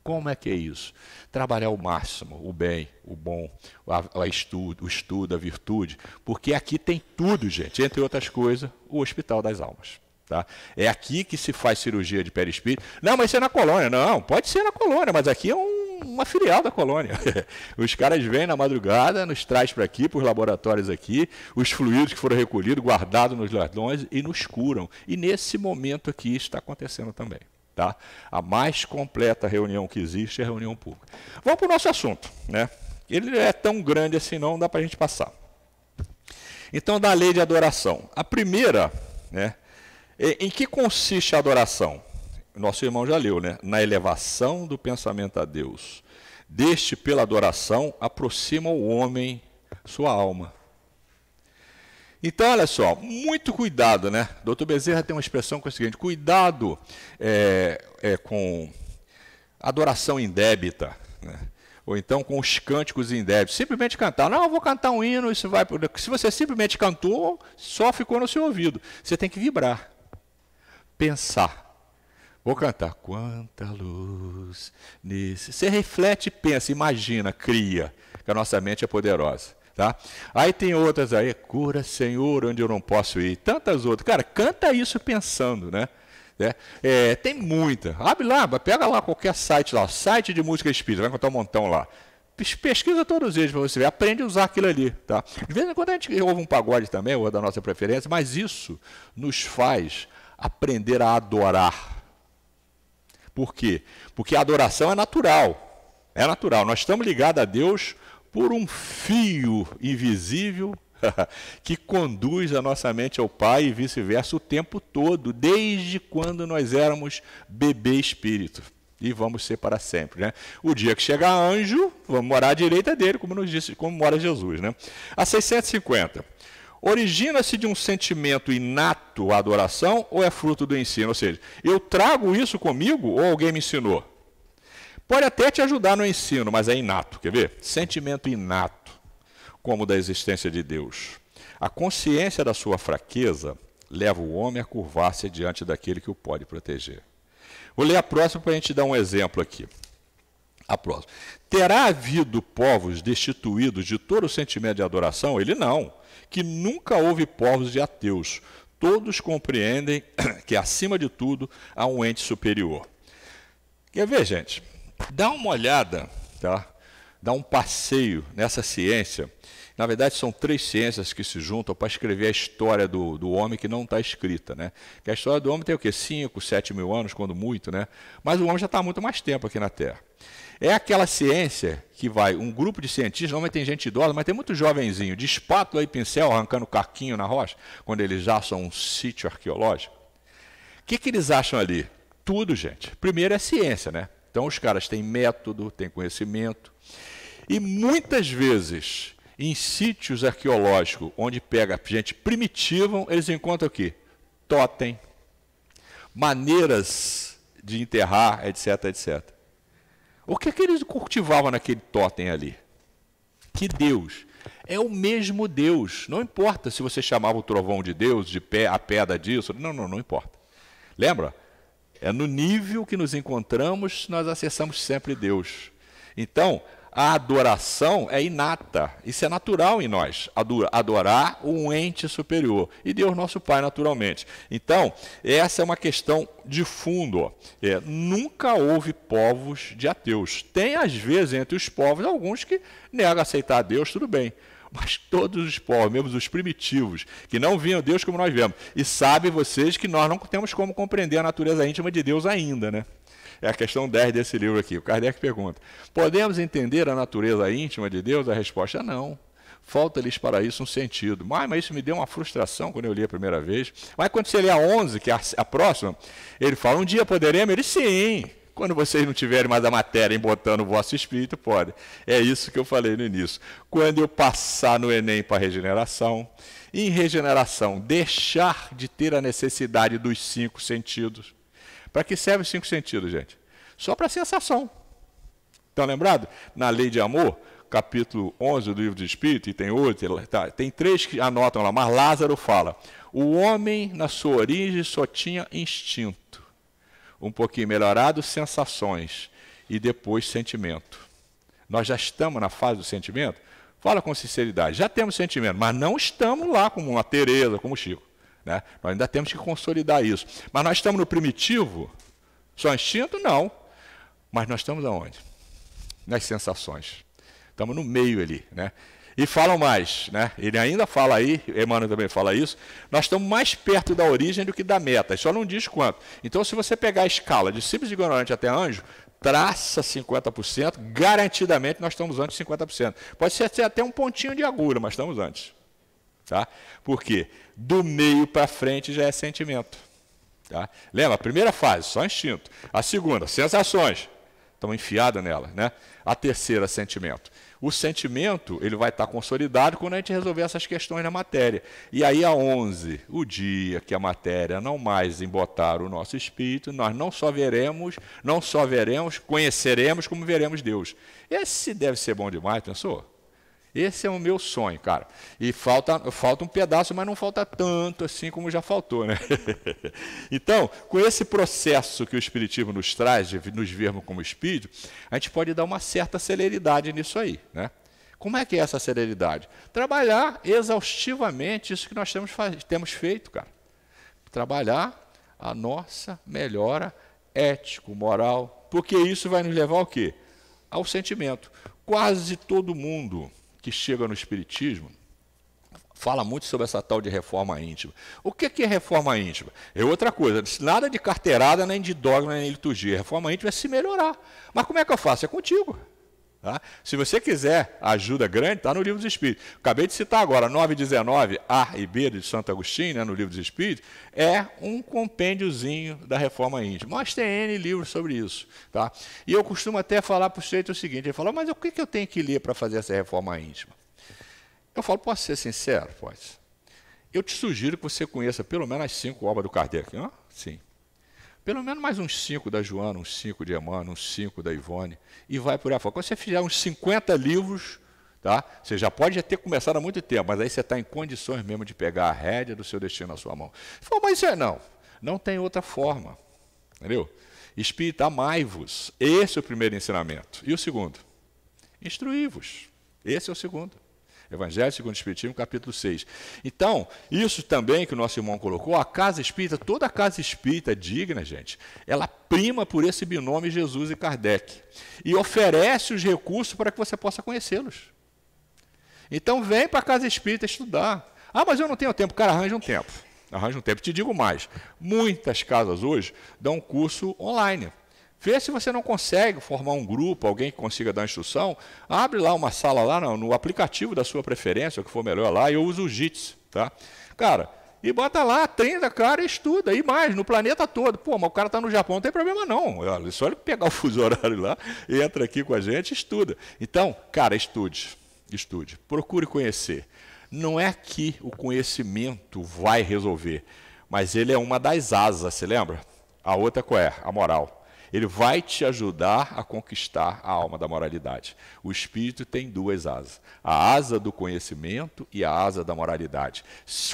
Como é que é isso? Trabalhar ao máximo o bem, o bom, o estudo, a virtude, porque aqui tem tudo, gente, entre outras coisas, o Hospital das Almas. Tá? É aqui que se faz cirurgia de perispírito. Não, mas isso é na colônia. Não, pode ser na colônia, mas aqui é uma filial da colônia. Os caras vêm na madrugada, nos traz para aqui, para os laboratórios aqui, os fluidos que foram recolhidos, guardados nos ladrões e nos curam. E nesse momento aqui está acontecendo também. Tá? A mais completa reunião que existe é a reunião pública. Vamos para o nosso assunto. Né? Ele não é tão grande assim, não dá para a gente passar. Então, da lei de adoração. A primeira, né, em que consiste a adoração? Nosso irmão já leu, né? Na elevação do pensamento a Deus. Deste, pela adoração, aproxima o homem sua alma. Então, olha só, muito cuidado, né? Dr. Bezerra tem uma expressão que é o seguinte: cuidado com adoração indébita, né? Ou então com os cânticos indébitos. Simplesmente cantar. Não, eu vou cantar um hino, isso vai. Se você simplesmente cantou, só ficou no seu ouvido. Você tem que vibrar, pensar. Vou cantar. Quanta luz nesse. Você reflete, pensa, imagina, cria, que a nossa mente é poderosa. Tá? Aí tem outras aí, cura, Senhor, onde eu não posso ir. Tantas outras. Cara, canta isso pensando, né? Tem muita. Abre lá, pega lá qualquer site lá, site de música espírita, vai encontrar um montão lá. Pesquisa todos eles para você ver, aprende a usar aquilo ali. Tá? De vez em quando a gente ouve um pagode também, ou da nossa preferência, mas isso nos faz aprender a adorar. Por quê? Porque a adoração é natural. É natural. Nós estamos ligados a Deus por um fio invisível que conduz a nossa mente ao Pai e vice-versa o tempo todo, desde quando nós éramos bebê espírito. E vamos ser para sempre. Né? O dia que chegar anjo, vamos morar à direita dele, como nos disse, como mora Jesus. Né? A 650. Origina-se de um sentimento inato a adoração ou é fruto do ensino? Ou seja, eu trago isso comigo ou alguém me ensinou? Pode até te ajudar no ensino, mas é inato. Quer ver? Sentimento inato, como o da existência de Deus. A consciência da sua fraqueza leva o homem a curvar-se diante daquele que o pode proteger. Vou ler a próxima para a gente dar um exemplo aqui. A próxima. Terá havido povos destituídos de todo o sentimento de adoração? Ele não, que nunca houve povos de ateus. Todos compreendem que, acima de tudo, há um ente superior. Quer ver, gente? Dá uma olhada, tá? Dá um passeio nessa ciência. Na verdade, são 3 ciências que se juntam para escrever a história do homem que não está escrita. Né? Que a história do homem tem o quê? 5, 7 mil anos, quando muito, né? Mas o homem já está há muito mais tempo aqui na Terra. É aquela ciência que vai, um grupo de cientistas, normalmente tem gente idosa, mas tem muito jovenzinho, de espátula e pincel, arrancando caquinho na rocha, quando eles já são um sítio arqueológico. O que eles acham ali? Tudo, gente. Primeiro é ciência, né? Então, os caras têm método, têm conhecimento. E muitas vezes, em sítios arqueológicos, onde pega gente primitiva, eles encontram o quê? Totem, maneiras de enterrar, etc, etc. O que eles cultivavam naquele totem ali? Que Deus? É o mesmo Deus. Não importa se você chamava o trovão de Deus, a pedra disso. Não importa. Lembra? É no nível que nos encontramos, nós acessamos sempre Deus. Então, a adoração é inata, isso é natural em nós, adorar um ente superior, e Deus nosso Pai naturalmente. Então, essa é uma questão de fundo. Nunca houve povos de ateus. Tem, às vezes, entre os povos, alguns que negam a aceitar a Deus, tudo bem. Mas todos os povos, mesmo os primitivos, que não viam Deus como nós vemos. E sabem vocês que nós não temos como compreender a natureza íntima de Deus ainda, né? É a questão 10 desse livro aqui. O Kardec pergunta: podemos entender a natureza íntima de Deus? A resposta é não. Falta-lhes para isso um sentido. Mas isso me deu uma frustração quando eu li a primeira vez. Mas quando você lê a 11, que é a próxima, ele fala: um dia poderemos? Ele sim. Quando vocês não tiverem mais a matéria embotando o vosso espírito, pode. É isso que eu falei no início. Quando eu passar no Enem para regeneração, em regeneração, deixar de ter a necessidade dos 5 sentidos. Para que servem os 5 sentidos, gente? Só para sensação. Estão lembrados? Na Lei de Amor, capítulo 11 do Livro do Espírito, e tem outro, tem 3 que anotam lá, mas Lázaro fala: o homem, na sua origem, só tinha instinto. Um pouquinho melhorado, sensações, e depois sentimento. Nós já estamos na fase do sentimento? Fala com sinceridade, já temos sentimento, mas não estamos lá como uma Tereza, como o Chico. Né? Nós ainda temos que consolidar isso. Mas nós estamos no primitivo? Só instinto? Não. Mas nós estamos aonde? Nas sensações. Estamos no meio ali. Né? E falam mais, né? Ele ainda fala aí, Emmanuel também fala isso, nós estamos mais perto da origem do que da meta, só não diz quanto. Então, se você pegar a escala de simples ignorante até anjo, traça 50%, garantidamente nós estamos antes de 50%. Pode ser até um pontinho de agulha, mas estamos antes. Tá? Por quê? Do meio para frente já é sentimento. Tá? Lembra, a primeira fase, só instinto. A segunda, sensações. Estamos enfiados nela. Né? A terceira, sentimento. O sentimento ele vai estar consolidado quando a gente resolver essas questões na matéria. E aí a 11, o dia que a matéria não mais embotar o nosso espírito, nós não só veremos, conheceremos, como veremos Deus. Esse deve ser bom demais, pensou? Esse é o meu sonho, cara. E falta um pedaço, mas não falta tanto assim como já faltou, né? Então, com esse processo que o Espiritismo nos traz, de nos vermos como espírito, a gente pode dar uma certa celeridade nisso aí, né? Como é que é essa celeridade? Trabalhar exaustivamente isso que nós temos feito, cara. Trabalhar a nossa melhora ético-moral, porque isso vai nos levar ao quê? Ao sentimento. Quase todo mundo que chega no Espiritismo fala muito sobre essa tal de reforma íntima. O que é reforma íntima? É outra coisa, nada de carteirada, nem de dogma, nem de liturgia. Reforma íntima é se melhorar. Mas como é que eu faço? É contigo. Tá? Se você quiser ajuda grande, está no Livro dos Espíritos. Acabei de citar agora, 919, A e B de Santo Agostinho, né, no Livro dos Espíritos, é um compêndiozinho da reforma íntima. Mas tem N livros sobre isso. Tá? E eu costumo até falar para o sujeito o seguinte, ele fala, mas o que eu tenho que ler para fazer essa reforma íntima? Eu falo, posso ser sincero? Pode. Eu te sugiro que você conheça pelo menos as 5 obras do Kardec. Não? Sim. Pelo menos mais uns 5 da Joana, uns 5 de Emmanuel, uns 5 da Ivone, e vai por aí fora. Quando você fizer uns 50 livros, tá? Você já pode ter começado há muito tempo, mas aí você está em condições mesmo de pegar a rédea do seu destino na sua mão. Você fala, mas isso não tem outra forma. Entendeu? Espírito, amai-vos. Esse é o primeiro ensinamento. E o segundo? Instruí-vos. Esse é o segundo. Evangelho segundo o Espiritismo, capítulo 6. Então, isso também que o nosso irmão colocou, a casa espírita, toda a casa espírita digna, gente, ela prima por esse binômio Jesus e Kardec. E oferece os recursos para que você possa conhecê-los. Então, vem para a casa espírita estudar. Ah, mas eu não tenho tempo. Cara, arranja um tempo. Arranja um tempo. Te digo mais, muitas casas hoje dão curso online. Vê se você não consegue formar um grupo, alguém que consiga dar instrução, abre lá uma sala lá no aplicativo da sua preferência, o que for melhor lá, e eu uso o Jitsi, tá? Cara, e bota lá, treina, cara, e estuda, e mais, no planeta todo. Pô, mas o cara está no Japão, não tem problema não. Olha, só ele pegar o fuso horário lá, entra aqui com a gente, estuda. Então, cara, estude, procure conhecer. Não é que o conhecimento vai resolver, mas ele é uma das asas, você lembra? A outra qual é? A moral. Ele vai te ajudar a conquistar a alma da moralidade. O espírito tem 2 asas. A asa do conhecimento e a asa da moralidade.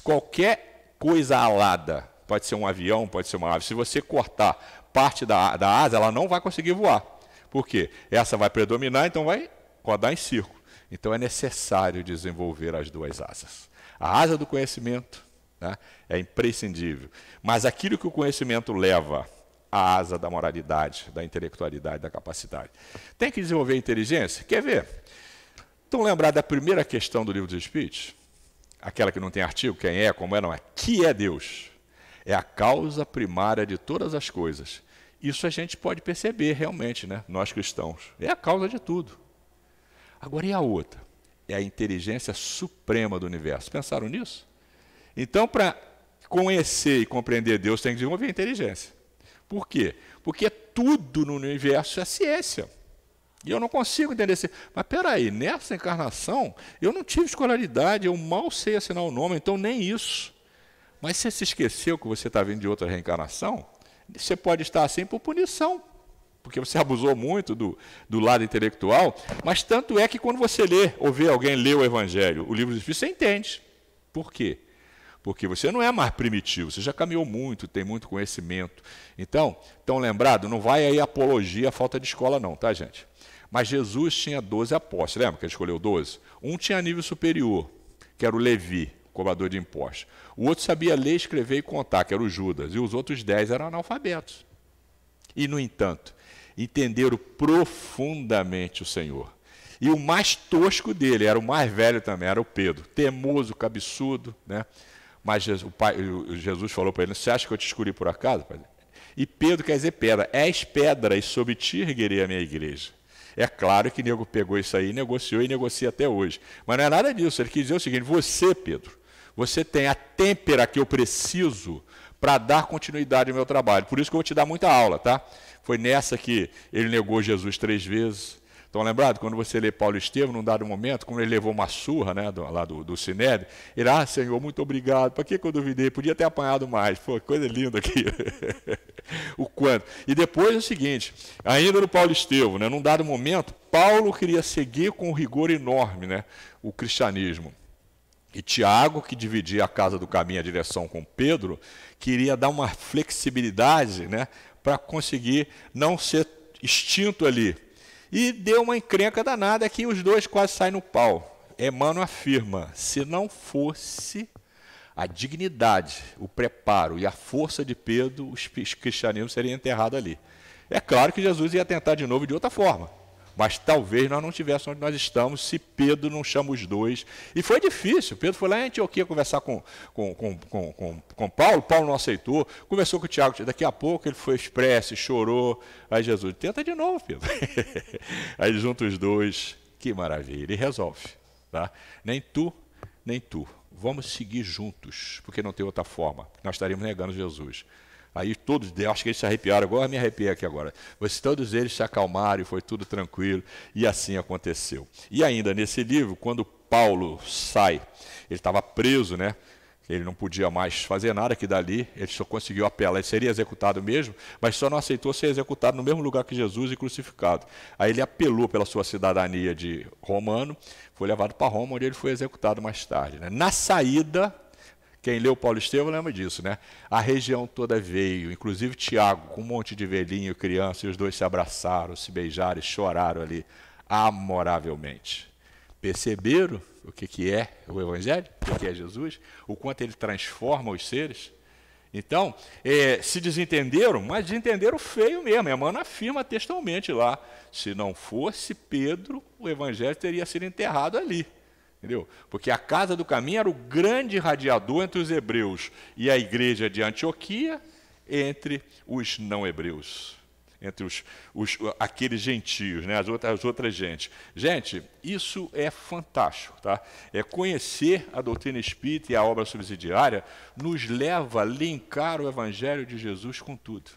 Qualquer coisa alada, pode ser um avião, pode ser uma ave, se você cortar parte da asa, ela não vai conseguir voar. Por quê? Essa vai predominar, então vai rodar em círculo. Então é necessário desenvolver as 2 asas. A asa do conhecimento, né, é imprescindível. Mas aquilo que o conhecimento leva, a asa da moralidade, da intelectualidade, da capacidade. Tem que desenvolver a inteligência? Quer ver? Estão lembrados da primeira questão do Livro dos Espíritos? Aquela que não tem artigo, quem é, como é, não é. Que é Deus? É a causa primária de todas as coisas. Isso a gente pode perceber realmente, né? Nós cristãos. É a causa de tudo. Agora, e a outra? É a inteligência suprema do universo. Pensaram nisso? Então, para conhecer e compreender Deus, tem que desenvolver a inteligência. Por quê? Porque tudo no universo é ciência. E eu não consigo entender assim, mas peraí, nessa encarnação eu não tive escolaridade, eu mal sei assinar o nome, então nem isso. Mas você se esqueceu que você está vindo de outra reencarnação? Você pode estar assim por punição, porque você abusou muito do lado intelectual, mas tanto é que quando você lê ou vê alguém ler o Evangelho, o livro dos Espíritos, você entende. Por quê? Porque você não é mais primitivo, você já caminhou muito, tem muito conhecimento. Então, tão lembrado, não vai aí apologia à falta de escola não, tá, gente? Mas Jesus tinha 12 apóstolos, lembra que ele escolheu 12? Um tinha nível superior, que era o Levi, cobrador de impostos. O outro sabia ler, escrever e contar, que era o Judas. E os outros 10 eram analfabetos. E, no entanto, entenderam profundamente o Senhor. E o mais tosco dele, era o mais velho também, era o Pedro. Temoso, cabeçudo, né? Mas Jesus falou para ele, você acha que eu te escolhi por acaso? E Pedro quer dizer pedra. És pedra e sobre ti erguerei a minha igreja. É claro que o nego pegou isso aí, negociou e negocia até hoje. Mas não é nada disso. Ele quis dizer o seguinte, você, Pedro, você tem a têmpera que eu preciso para dar continuidade ao meu trabalho. Por isso que eu vou te dar muita aula, tá? Foi nessa que ele negou Jesus 3 vezes. Estão lembrados? Quando você lê Paulo e Estevão, num dado momento, quando ele levou uma surra, né, lá do Sinédrio, ele, Senhor, muito obrigado, para que eu duvidei? Podia ter apanhado mais. Pô, coisa linda aqui. O quanto. E depois é o seguinte, ainda no Paulo e Estevão, né, num dado momento, Paulo queria seguir com um rigor enorme, né, o cristianismo. E Tiago, que dividia a casa do caminho, a direção com Pedro, queria dar uma flexibilidade, né, para conseguir não ser extinto ali. E deu uma encrenca danada que os dois quase saem no pau. Emmanuel afirma, se não fosse a dignidade, o preparo e a força de Pedro, os cristianismos seriam enterrados ali. É claro que Jesus ia tentar de novo de outra forma, mas talvez nós não estivéssemos onde nós estamos se Pedro não chama os dois. E foi difícil. Pedro foi lá em Antioquia conversar com Paulo, Paulo não aceitou, conversou com o Tiago, daqui a pouco ele foi expresso, chorou. Aí Jesus, tenta de novo, Pedro. Aí junta os dois, que maravilha, e resolve. Tá? Nem tu, nem tu. Vamos seguir juntos, porque não tem outra forma. Nós estaríamos negando Jesus. Aí todos, acho que eles se arrepiaram, agora me arrepiei aqui agora. Mas todos eles se acalmaram e foi tudo tranquilo, e assim aconteceu. E ainda nesse livro, quando Paulo sai, ele estava preso, né? Ele não podia mais fazer nada que dali, ele só conseguiu apelar, ele seria executado mesmo, mas só não aceitou ser executado no mesmo lugar que Jesus e crucificado. Aí ele apelou pela sua cidadania de romano, foi levado para Roma, onde ele foi executado mais tarde, né? Na saída, quem leu Paulo e Estevão lembra disso, né? A região toda veio, inclusive Tiago, com um monte de velhinho, criança, e os dois se abraçaram, se beijaram e choraram ali, amoravelmente. Perceberam o que é o Evangelho? O que é Jesus? O quanto ele transforma os seres? Então, se desentenderam, mas desentenderam feio mesmo. Emmanuel afirma textualmente lá, se não fosse Pedro, o Evangelho teria sido enterrado ali. Entendeu? Porque a casa do caminho era o grande radiador entre os hebreus e a igreja de Antioquia, entre os não hebreus, entre aqueles gentios, né? as outras gentes. Gente, isso é fantástico. Tá? Conhecer a doutrina espírita e a obra subsidiária nos leva a linkar o Evangelho de Jesus com tudo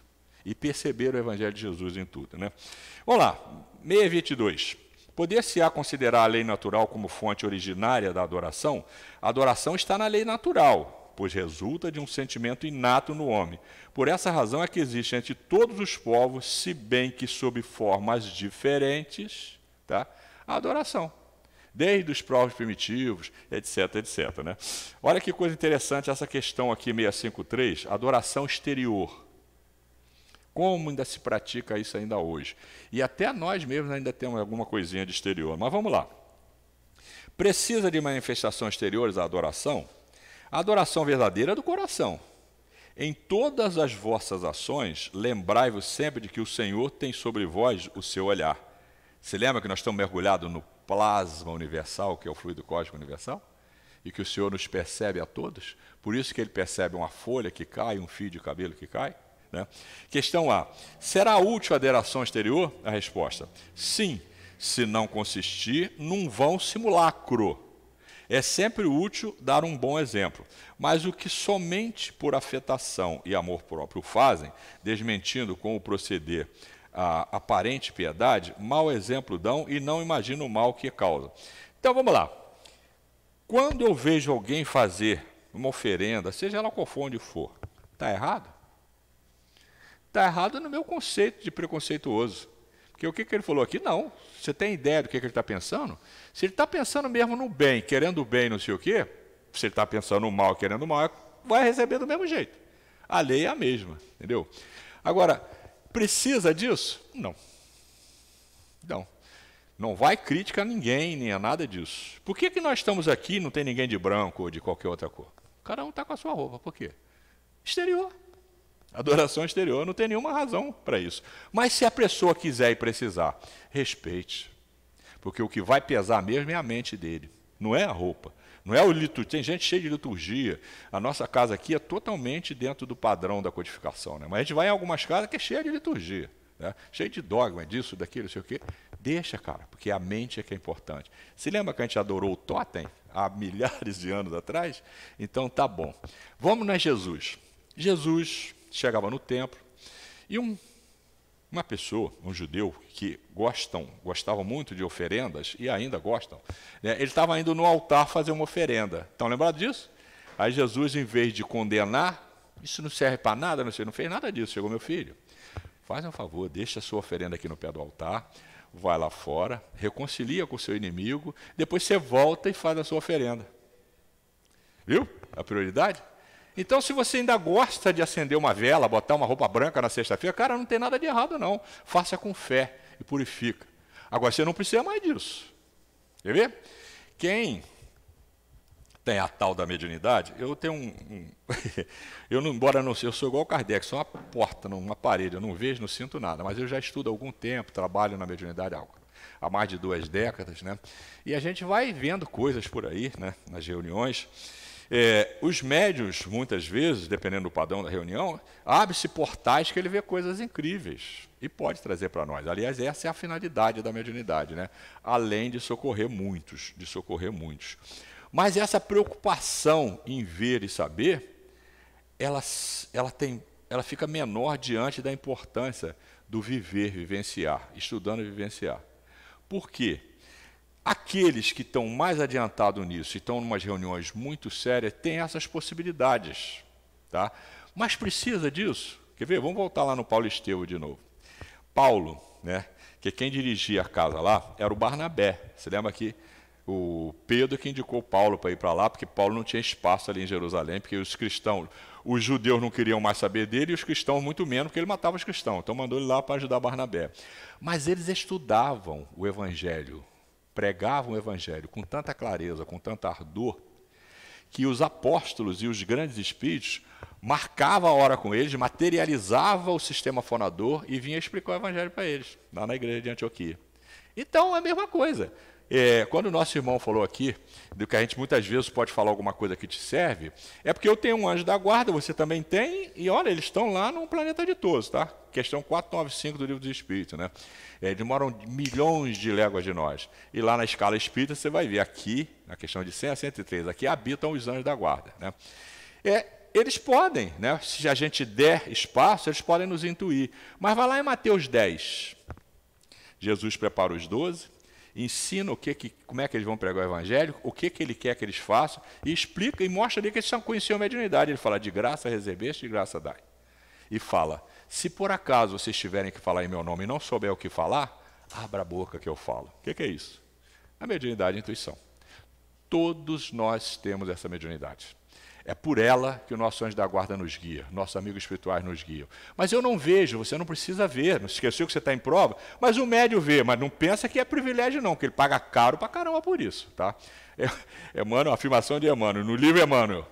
e perceber o Evangelho de Jesus em tudo. Né? Vamos lá, 622. Poder-se-á considerar a lei natural como fonte originária da adoração? A adoração está na lei natural, pois resulta de um sentimento inato no homem. Por essa razão é que existe entre todos os povos, se bem que sob formas diferentes, tá? A adoração. Desde os povos primitivos, etc, etc. Né? Olha que coisa interessante essa questão aqui, 653, adoração exterior. Como ainda se pratica isso ainda hoje? E até nós mesmos ainda temos alguma coisinha de exterior. Mas vamos lá. Precisa de manifestações exteriores a adoração? A adoração verdadeira é do coração. Em todas as vossas ações, lembrai-vos sempre de que o Senhor tem sobre vós o seu olhar. Você lembra que nós estamos mergulhados no plasma universal, que é o fluido cósmico universal? E que o Senhor nos percebe a todos? Por isso que ele percebe uma folha que cai, um fio de cabelo que cai? Né? Questão A. Será útil a adoração exterior? A resposta. Sim, se não consistir num vão simulacro. É sempre útil dar um bom exemplo, mas o que somente por afetação e amor próprio fazem, desmentindo com o proceder a aparente piedade, mau exemplo dão e não imaginam o mal que causa. Então vamos lá. Quando eu vejo alguém fazer uma oferenda, seja ela qual for onde for, está errado? Está errado no meu conceito de preconceituoso. Porque o que ele falou aqui? Não. Você tem ideia do que ele está pensando? Se ele está pensando mesmo no bem, querendo o bem, não sei o quê, se ele está pensando no mal, querendo o mal, vai receber do mesmo jeito. A lei é a mesma, entendeu? Agora, precisa disso? Não. Não. Não vai crítica a ninguém, nem a nada disso. Por que nós estamos aqui e não tem ninguém de branco ou de qualquer outra cor? Cada um está com a sua roupa. Por quê? Exterior. Adoração exterior, não tem nenhuma razão para isso. Mas se a pessoa quiser e precisar, respeite. Porque o que vai pesar mesmo é a mente dele, não é a roupa. Não é o liturgia. Tem gente cheia de liturgia. A nossa casa aqui é totalmente dentro do padrão da codificação, né? Mas a gente vai em algumas casas que é cheia de liturgia, né? Cheia de dogma, disso, daquilo, não sei o quê. Deixa, cara, porque a mente é que é importante. Se lembra que a gente adorou o totem há milhares de anos atrás? Então tá bom. Vamos na Jesus. Jesus chegava no templo e uma pessoa, um judeu, que gostava muito de oferendas, e ainda gostam, né, ele estava indo no altar fazer uma oferenda. Estão lembrados disso? Aí Jesus, em vez de condenar, isso não serve para nada, você não fez nada disso. Chegou, meu filho, faz um favor, deixa a sua oferenda aqui no pé do altar, vai lá fora, reconcilia com o seu inimigo, depois você volta e faz a sua oferenda. Viu a prioridade? Então, se você ainda gosta de acender uma vela, botar uma roupa branca na sexta-feira, cara, não tem nada de errado, não. Faça com fé e purifica. Agora, você não precisa mais disso. Quer ver? Quem tem a tal da mediunidade, eu tenho embora não seja, eu sou igual o Kardec, sou uma porta, uma parede, eu não vejo, não sinto nada, mas eu já estudo há algum tempo, trabalho na mediunidade há mais de 2 décadas, né? E a gente vai vendo coisas por aí, né, nas reuniões. Os médiuns, muitas vezes, dependendo do padrão da reunião, abre-se portais que ele vê coisas incríveis e pode trazer para nós. Aliás, essa é a finalidade da mediunidade, né? Além de socorrer muitos, Mas essa preocupação em ver e saber, ela fica menor diante da importância do vivenciar, estudando e vivenciar. Por quê? Aqueles que estão mais adiantados nisso e estão em umas reuniões muito sérias, têm essas possibilidades. Tá? Mas precisa disso? Quer ver? Vamos voltar lá no Paulo Estevão de novo. Paulo, né, que quem dirigia a casa lá era o Barnabé. Você lembra que o Pedro que indicou Paulo para ir para lá, porque Paulo não tinha espaço ali em Jerusalém, porque os judeus não queriam mais saber dele e os cristãos muito menos, porque ele matava os cristãos. Então mandou ele lá para ajudar Barnabé. Mas eles estudavam o Evangelho, pregavam o Evangelho com tanta clareza, com tanta ardor, que os apóstolos e os grandes espíritos marcavam a hora com eles, materializavam o sistema fonador e vinha explicar o Evangelho para eles, lá na igreja de Antioquia. Então é a mesma coisa. Quando o nosso irmão falou aqui, do que a gente muitas vezes pode falar alguma coisa que te serve, é porque eu tenho um anjo da guarda, você também tem, e olha, eles estão lá no planeta ditoso, tá? Questão 495 do Livro dos Espíritos, né? Eles moram milhões de léguas de nós. E lá na escala espírita você vai ver, aqui, na questão de 100 a 103, aqui habitam os anjos da guarda, né? Eles podem, né? Se a gente der espaço, eles podem nos intuir. Mas vai lá em Mateus 10. Jesus prepara os 12, ensina como é que eles vão pregar o Evangelho, o que ele quer que eles façam, e explica e mostra ali que eles conheciam a mediunidade. Ele fala, de graça recebeste, de graça dai. E fala, se por acaso vocês tiverem que falar em meu nome e não souber o que falar, abra a boca que eu falo. O que é isso? A mediunidade e a intuição. Todos nós temos essa mediunidade. É por ela que o nosso anjo da guarda nos guia, nossos amigos espirituais nos guiam. Mas eu não vejo, você não precisa ver, não se esqueceu que você está em prova, mas o médium vê, mas não pensa que é privilégio não, que ele paga caro pra caramba por isso. Tá? Emmanuel, a afirmação de Emmanuel, no livro Emmanuel,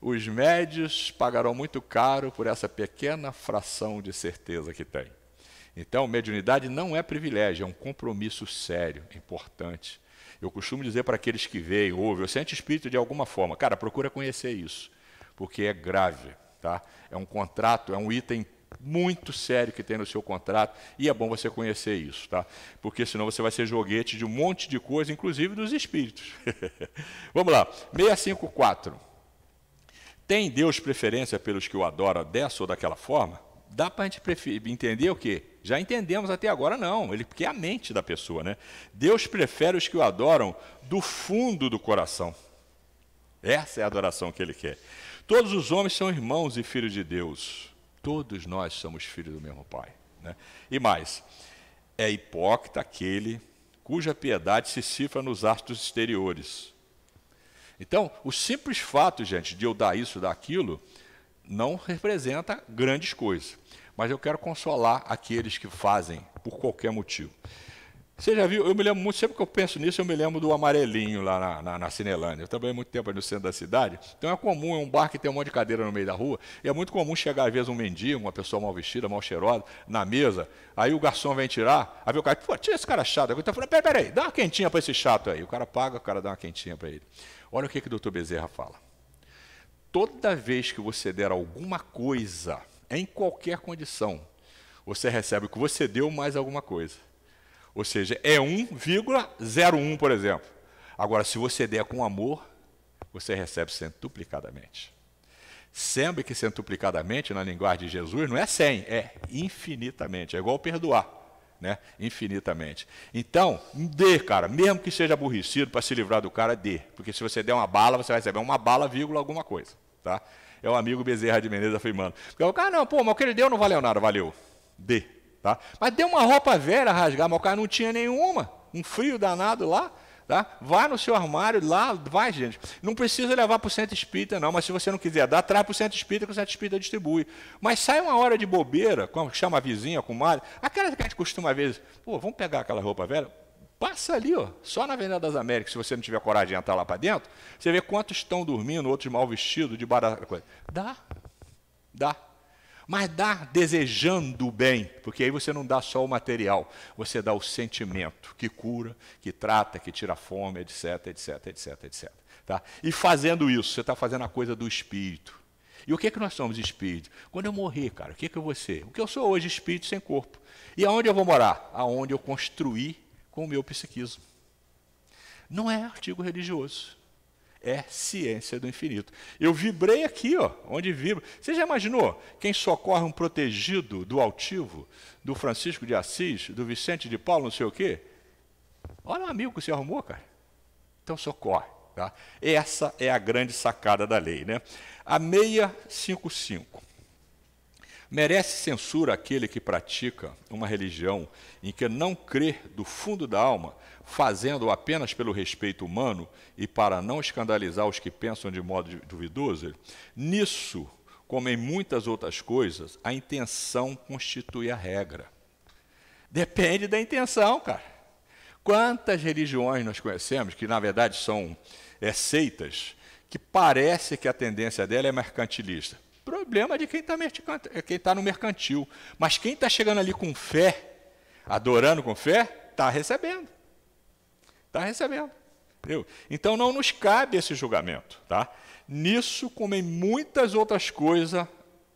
os médios pagarão muito caro por essa pequena fração de certeza que tem. Então, mediunidade não é privilégio, é um compromisso sério, importante. Eu costumo dizer para aqueles que veem, ouvem, eu sente espírito de alguma forma. Cara, procura conhecer isso, porque é grave. Tá? É um contrato, é um item muito sério que tem no seu contrato, e é bom você conhecer isso, tá? Porque senão você vai ser joguete de um monte de coisa, inclusive dos espíritos. Vamos lá, 654. Tem Deus preferência pelos que o adoram dessa ou daquela forma? Dá para a gente entender o quê? Já entendemos até agora, não, porque é a mente da pessoa, né? Deus prefere os que o adoram do fundo do coração. Essa é a adoração que ele quer. Todos os homens são irmãos e filhos de Deus. Todos nós somos filhos do mesmo Pai, né? E mais, é hipócrita aquele cuja piedade se cifra nos atos exteriores. Então, o simples fato, gente, de eu dar isso, dar aquilo, não representa grandes coisas. Mas eu quero consolar aqueles que fazem por qualquer motivo. Você já viu, eu me lembro muito, sempre que eu penso nisso, eu me lembro do amarelinho lá na Cinelândia. Eu trabalhei muito tempo aí no centro da cidade, então é comum, é um bar que tem um monte de cadeira no meio da rua, e é muito comum chegar às vezes um mendigo, uma pessoa mal vestida, mal cheirosa, na mesa, aí o garçom vem tirar, aí o cara, pô, tira esse cara chato. Eu falei, peraí, dá uma quentinha para esse chato aí. O cara paga, o cara dá uma quentinha para ele. Olha o que o doutor Bezerra fala. Toda vez que você der alguma coisa, em qualquer condição, você recebe o que você deu mais alguma coisa. Ou seja, é 1,01, por exemplo. Agora, se você der com amor, você recebe centuplicadamente. Sempre que centuplicadamente, na linguagem de Jesus, não é 100, é infinitamente. É igual perdoar, né? Infinitamente. Então, dê, cara, mesmo que seja aborrecido, para se livrar do cara, dê. Porque se você der uma bala, você vai receber uma bala, vírgula, alguma coisa. Tá? É o amigo Bezerra de Menezes afirmando. Porque o cara, não, pô, mas o que ele deu não valeu nada, valeu. Dê. Tá? Mas deu uma roupa velha rasgar, mas o cara não tinha nenhuma, um frio danado lá, tá? Vai no seu armário lá, vai, gente. Não precisa levar para o centro espírita, não, mas se você não quiser dar, traz para o centro espírita, que o centro espírita distribui. Mas sai uma hora de bobeira, como chama a vizinha, a comadre, aquela que a gente costuma às vezes, pô, vamos pegar aquela roupa velha, passa ali, ó, só na Avenida das Américas, se você não tiver coragem de entrar lá para dentro, você vê quantos estão dormindo, outros mal vestidos, de barata coisa. Dá. Mas dá desejando o bem, porque aí você não dá só o material, você dá o sentimento que cura, que trata, que tira a fome, etc, etc, etc, etc. Tá? E fazendo isso, você está fazendo a coisa do espírito. E o que é que nós somos espírito? Quando eu morrer, cara, o que é que eu vou ser? O que eu sou hoje, espírito sem corpo. E aonde eu vou morar? Aonde eu construí com o meu psiquismo. Não é artigo religioso. É ciência do infinito. Eu vibrei aqui, ó, onde vibro. Você já imaginou quem socorre um protegido do altivo, do Francisco de Assis, do Vicente de Paulo, não sei o quê? Olha o amigo que você arrumou, cara. Então socorre. Tá? Essa é a grande sacada da lei, né? A 655. Merece censura aquele que pratica uma religião em que não crê do fundo da alma, fazendo-o apenas pelo respeito humano e para não escandalizar os que pensam de modo duvidoso? Nisso, como em muitas outras coisas, a intenção constitui a regra. Depende da intenção, cara. Quantas religiões nós conhecemos, que na verdade são seitas, que parece que a tendência dela é mercantilista? Problema de quem está no mercantil. Mas quem está chegando ali com fé, adorando com fé, está recebendo. Está recebendo. Entendeu? Então não nos cabe esse julgamento. Tá? Nisso, como em muitas outras coisas,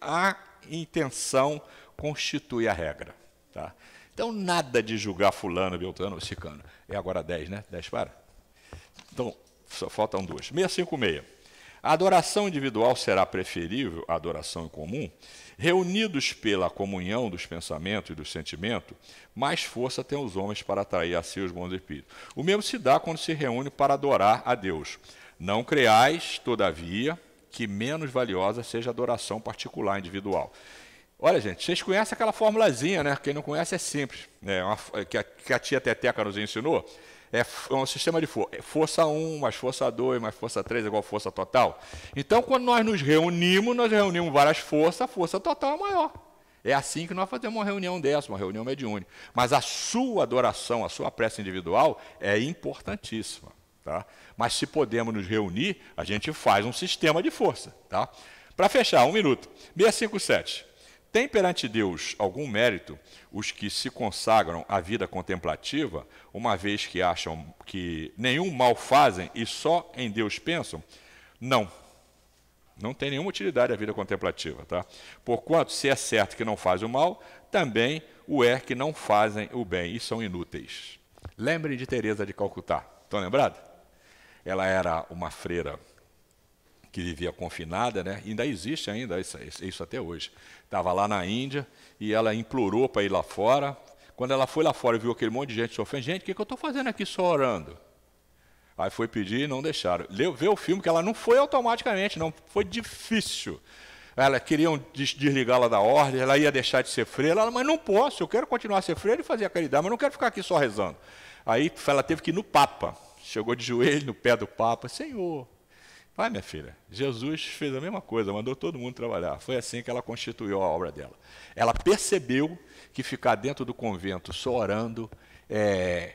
a intenção constitui a regra. Tá? Então nada de julgar fulano, beltrano ou cicano. É agora 10, né? 10 para? Então, só faltam 2. 656. A adoração individual será preferível à adoração em comum? Reunidos pela comunhão dos pensamentos e do sentimento, mais força têm os homens para atrair a si os bons espíritos. O mesmo se dá quando se reúne para adorar a Deus. Não creais, todavia, que menos valiosa seja a adoração particular individual. Olha, gente, vocês conhecem aquela formulazinha, né? Quem não conhece é simples, né? Que a tia Teteca nos ensinou. É um sistema de força. Força 1 mais força 2 mais força 3 é igual a força total. Então, quando nós nos reunimos várias forças, a força total é maior. É assim que nós fazemos uma reunião dessa, uma reunião mediúnica. Mas a sua adoração, a sua prece individual é importantíssima. Tá? Mas se podemos nos reunir, a gente faz um sistema de força. Tá? Para fechar, 1 minuto. 657. Tem perante Deus algum mérito os que se consagram à vida contemplativa, uma vez que acham que nenhum mal fazem e só em Deus pensam? Não. Não tem nenhuma utilidade a vida contemplativa. Tá? Porquanto, se é certo que não faz o mal, também o é que não fazem o bem e são inúteis. Lembrem de Teresa de Calcutá. Estão lembrados? Ela era uma freira que vivia confinada, né? Ainda existe ainda isso até hoje. Estava lá na Índia e ela implorou para ir lá fora. Quando ela foi lá fora e viu aquele monte de gente sofrendo, gente, o que eu estou fazendo aqui só orando? Aí foi pedir e não deixaram. Vê o filme que ela não foi automaticamente, não, foi difícil. Ela queriam desligá-la da ordem, ela ia deixar de ser freira, ela, mas não posso, eu quero continuar a ser freira e fazer a caridade, mas não quero ficar aqui só rezando. Aí ela teve que ir no Papa, chegou de joelho no pé do Papa, Senhor, vai minha filha, Jesus fez a mesma coisa, mandou todo mundo trabalhar. Foi assim que ela constituiu a obra dela. Ela percebeu que ficar dentro do convento só orando,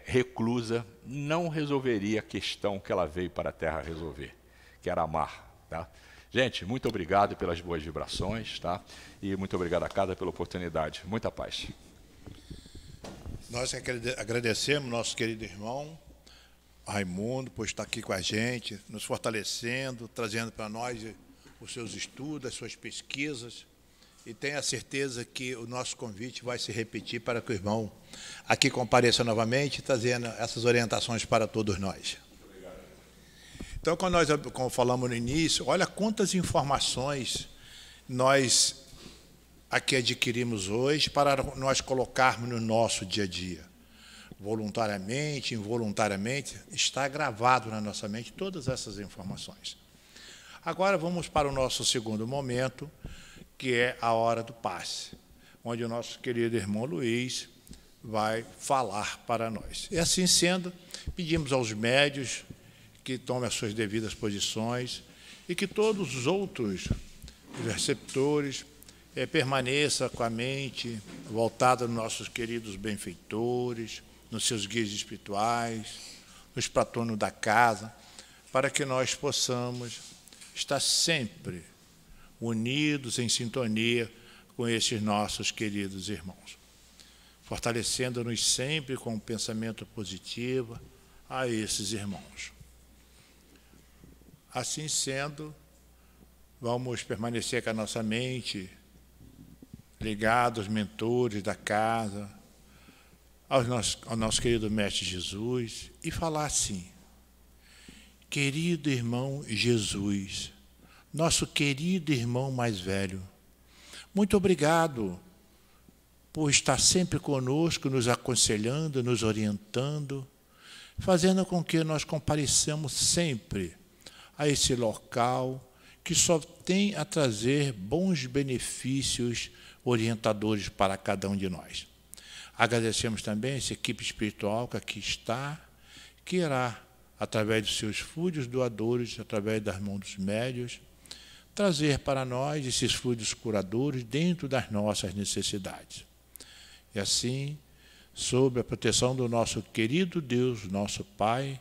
reclusa, não resolveria a questão que ela veio para a Terra resolver, que era amar. Tá? Gente, muito obrigado pelas boas vibrações, tá? E muito obrigado a cada pela oportunidade. Muita paz. Nós agradecemos nosso querido irmão Raimundo por estar aqui com a gente, nos fortalecendo, trazendo para nós os seus estudos, as suas pesquisas. E tenho a certeza que o nosso convite vai se repetir para que o irmão aqui compareça novamente, trazendo essas orientações para todos nós. Então, como falamos no início, olha quantas informações nós aqui adquirimos hoje para nós colocarmos no nosso dia a dia. Voluntariamente, involuntariamente, está gravado na nossa mente todas essas informações. Agora vamos para o nosso segundo momento, que é a hora do passe, onde o nosso querido irmão Luiz vai falar para nós. E assim sendo, pedimos aos médios que tomem as suas devidas posições e que todos os outros receptores permaneçam com a mente voltada nos nossos queridos benfeitores, nos seus guias espirituais, nos patronos da casa, para que nós possamos estar sempre unidos, em sintonia com esses nossos queridos irmãos, fortalecendo-nos sempre com um pensamento positivo a esses irmãos. Assim sendo, vamos permanecer com a nossa mente ligada aos mentores da casa, ao nosso querido Mestre Jesus, e falar assim: querido irmão Jesus, nosso querido irmão mais velho, muito obrigado por estar sempre conosco, nos aconselhando, nos orientando, fazendo com que nós compareçamos sempre a esse local que só tem a trazer bons benefícios orientadores para cada um de nós. Agradecemos também essa equipe espiritual que aqui está, que irá, através dos seus fluidos doadores, através das mãos dos médios, trazer para nós esses fluidos curadores dentro das nossas necessidades. E assim, sob a proteção do nosso querido Deus, nosso Pai,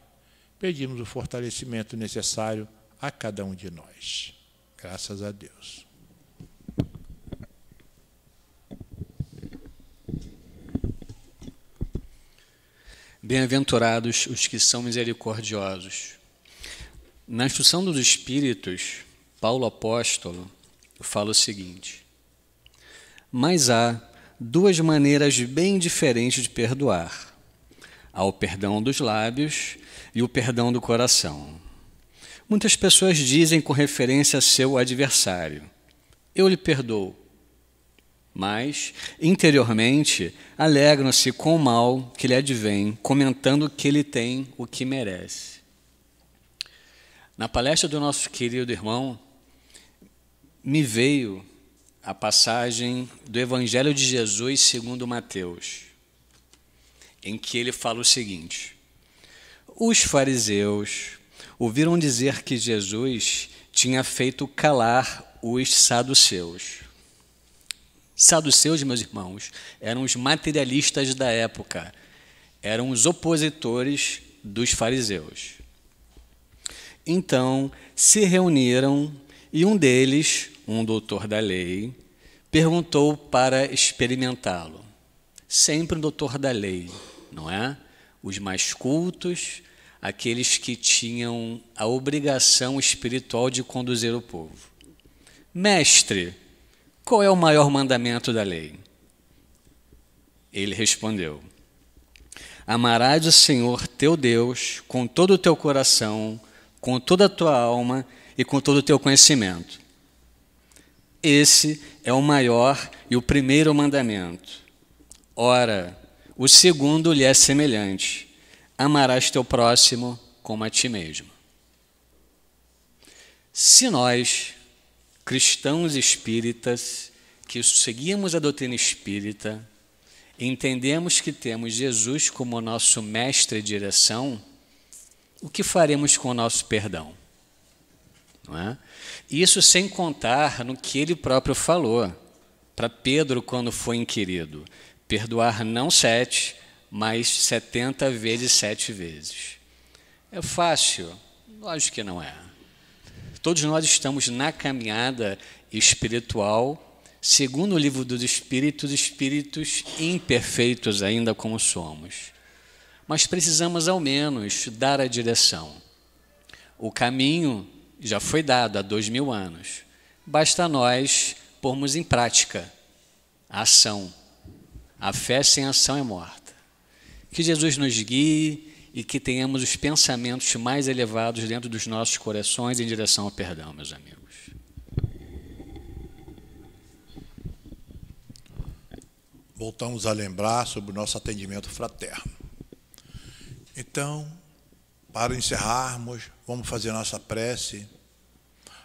pedimos o fortalecimento necessário a cada um de nós. Graças a Deus. Bem-aventurados os que são misericordiosos. Na instrução dos Espíritos, Paulo Apóstolo fala o seguinte: mas há duas maneiras bem diferentes de perdoar. Há o perdão dos lábios e o perdão do coração. Muitas pessoas dizem com referência a seu adversário: eu lhe perdoo. Mas, interiormente, alegram-se com o mal que lhe advém, comentando que ele tem o que merece. Na palestra do nosso querido irmão, me veio a passagem do Evangelho de Jesus segundo Mateus, em que ele fala o seguinte: os fariseus ouviram dizer que Jesus tinha feito calar os saduceus. Saduceus, meus irmãos, eram os materialistas da época, eram os opositores dos fariseus. Então, se reuniram e um deles, um doutor da lei, perguntou para experimentá-lo. Sempre um doutor da lei, não é? Os mais cultos, aqueles que tinham a obrigação espiritual de conduzir o povo. Mestre, qual é o maior mandamento da lei? Ele respondeu: amarás o Senhor teu Deus com todo o teu coração, com toda a tua alma e com todo o teu conhecimento. Esse é o maior e o primeiro mandamento. Ora, o segundo lhe é semelhante: amarás teu próximo como a ti mesmo. Se nós, cristãos espíritas, que seguimos a doutrina espírita, entendemos que temos Jesus como nosso mestre e direção, o que faremos com o nosso perdão? Não é? Isso sem contar no que ele próprio falou para Pedro quando foi inquirido: perdoar não 7, mas 70 vezes 7 vezes. É fácil? Lógico que não é. Todos nós estamos na caminhada espiritual, segundo o livro dos Espíritos, espíritos imperfeitos ainda como somos. Mas precisamos, ao menos, dar a direção. O caminho já foi dado há 2000 anos. Basta nós pormos em prática a ação. A fé sem ação é morta. Que Jesus nos guie e que tenhamos os pensamentos mais elevados dentro dos nossos corações em direção ao perdão, meus amigos. Voltamos a lembrar sobre o nosso atendimento fraterno. Então, para encerrarmos, vamos fazer nossa prece.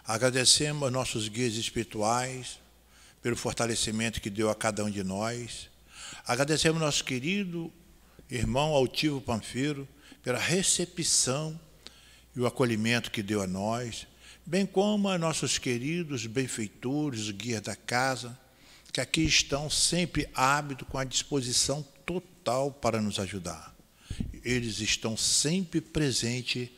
Agradecemos aos nossos guias espirituais pelo fortalecimento que deu a cada um de nós. Agradecemos ao nosso querido irmão Altivo Panfiro pela recepção e o acolhimento que deu a nós, bem como a nossos queridos benfeitores, guias da casa, que aqui estão sempre ávidos, com a disposição total para nos ajudar. Eles estão sempre presentes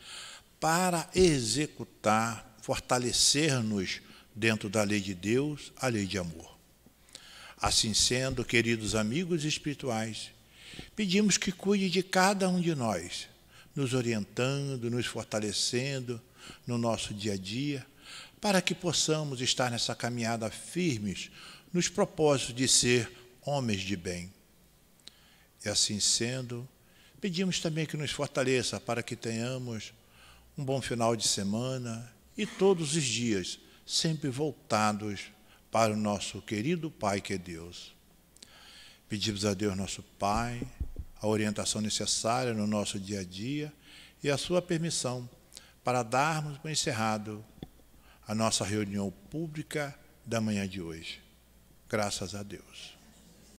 para executar, fortalecer-nos dentro da lei de Deus, a lei de amor. Assim sendo, queridos amigos espirituais, pedimos que cuide de cada um de nós, nos orientando, nos fortalecendo no nosso dia a dia, para que possamos estar nessa caminhada firmes nos propósitos de ser homens de bem. E assim sendo, pedimos também que nos fortaleça para que tenhamos um bom final de semana e todos os dias sempre voltados para o nosso querido Pai que é Deus. Pedimos a Deus, nosso Pai, a orientação necessária no nosso dia a dia e a sua permissão para darmos por encerrado a nossa reunião pública da manhã de hoje. Graças a Deus.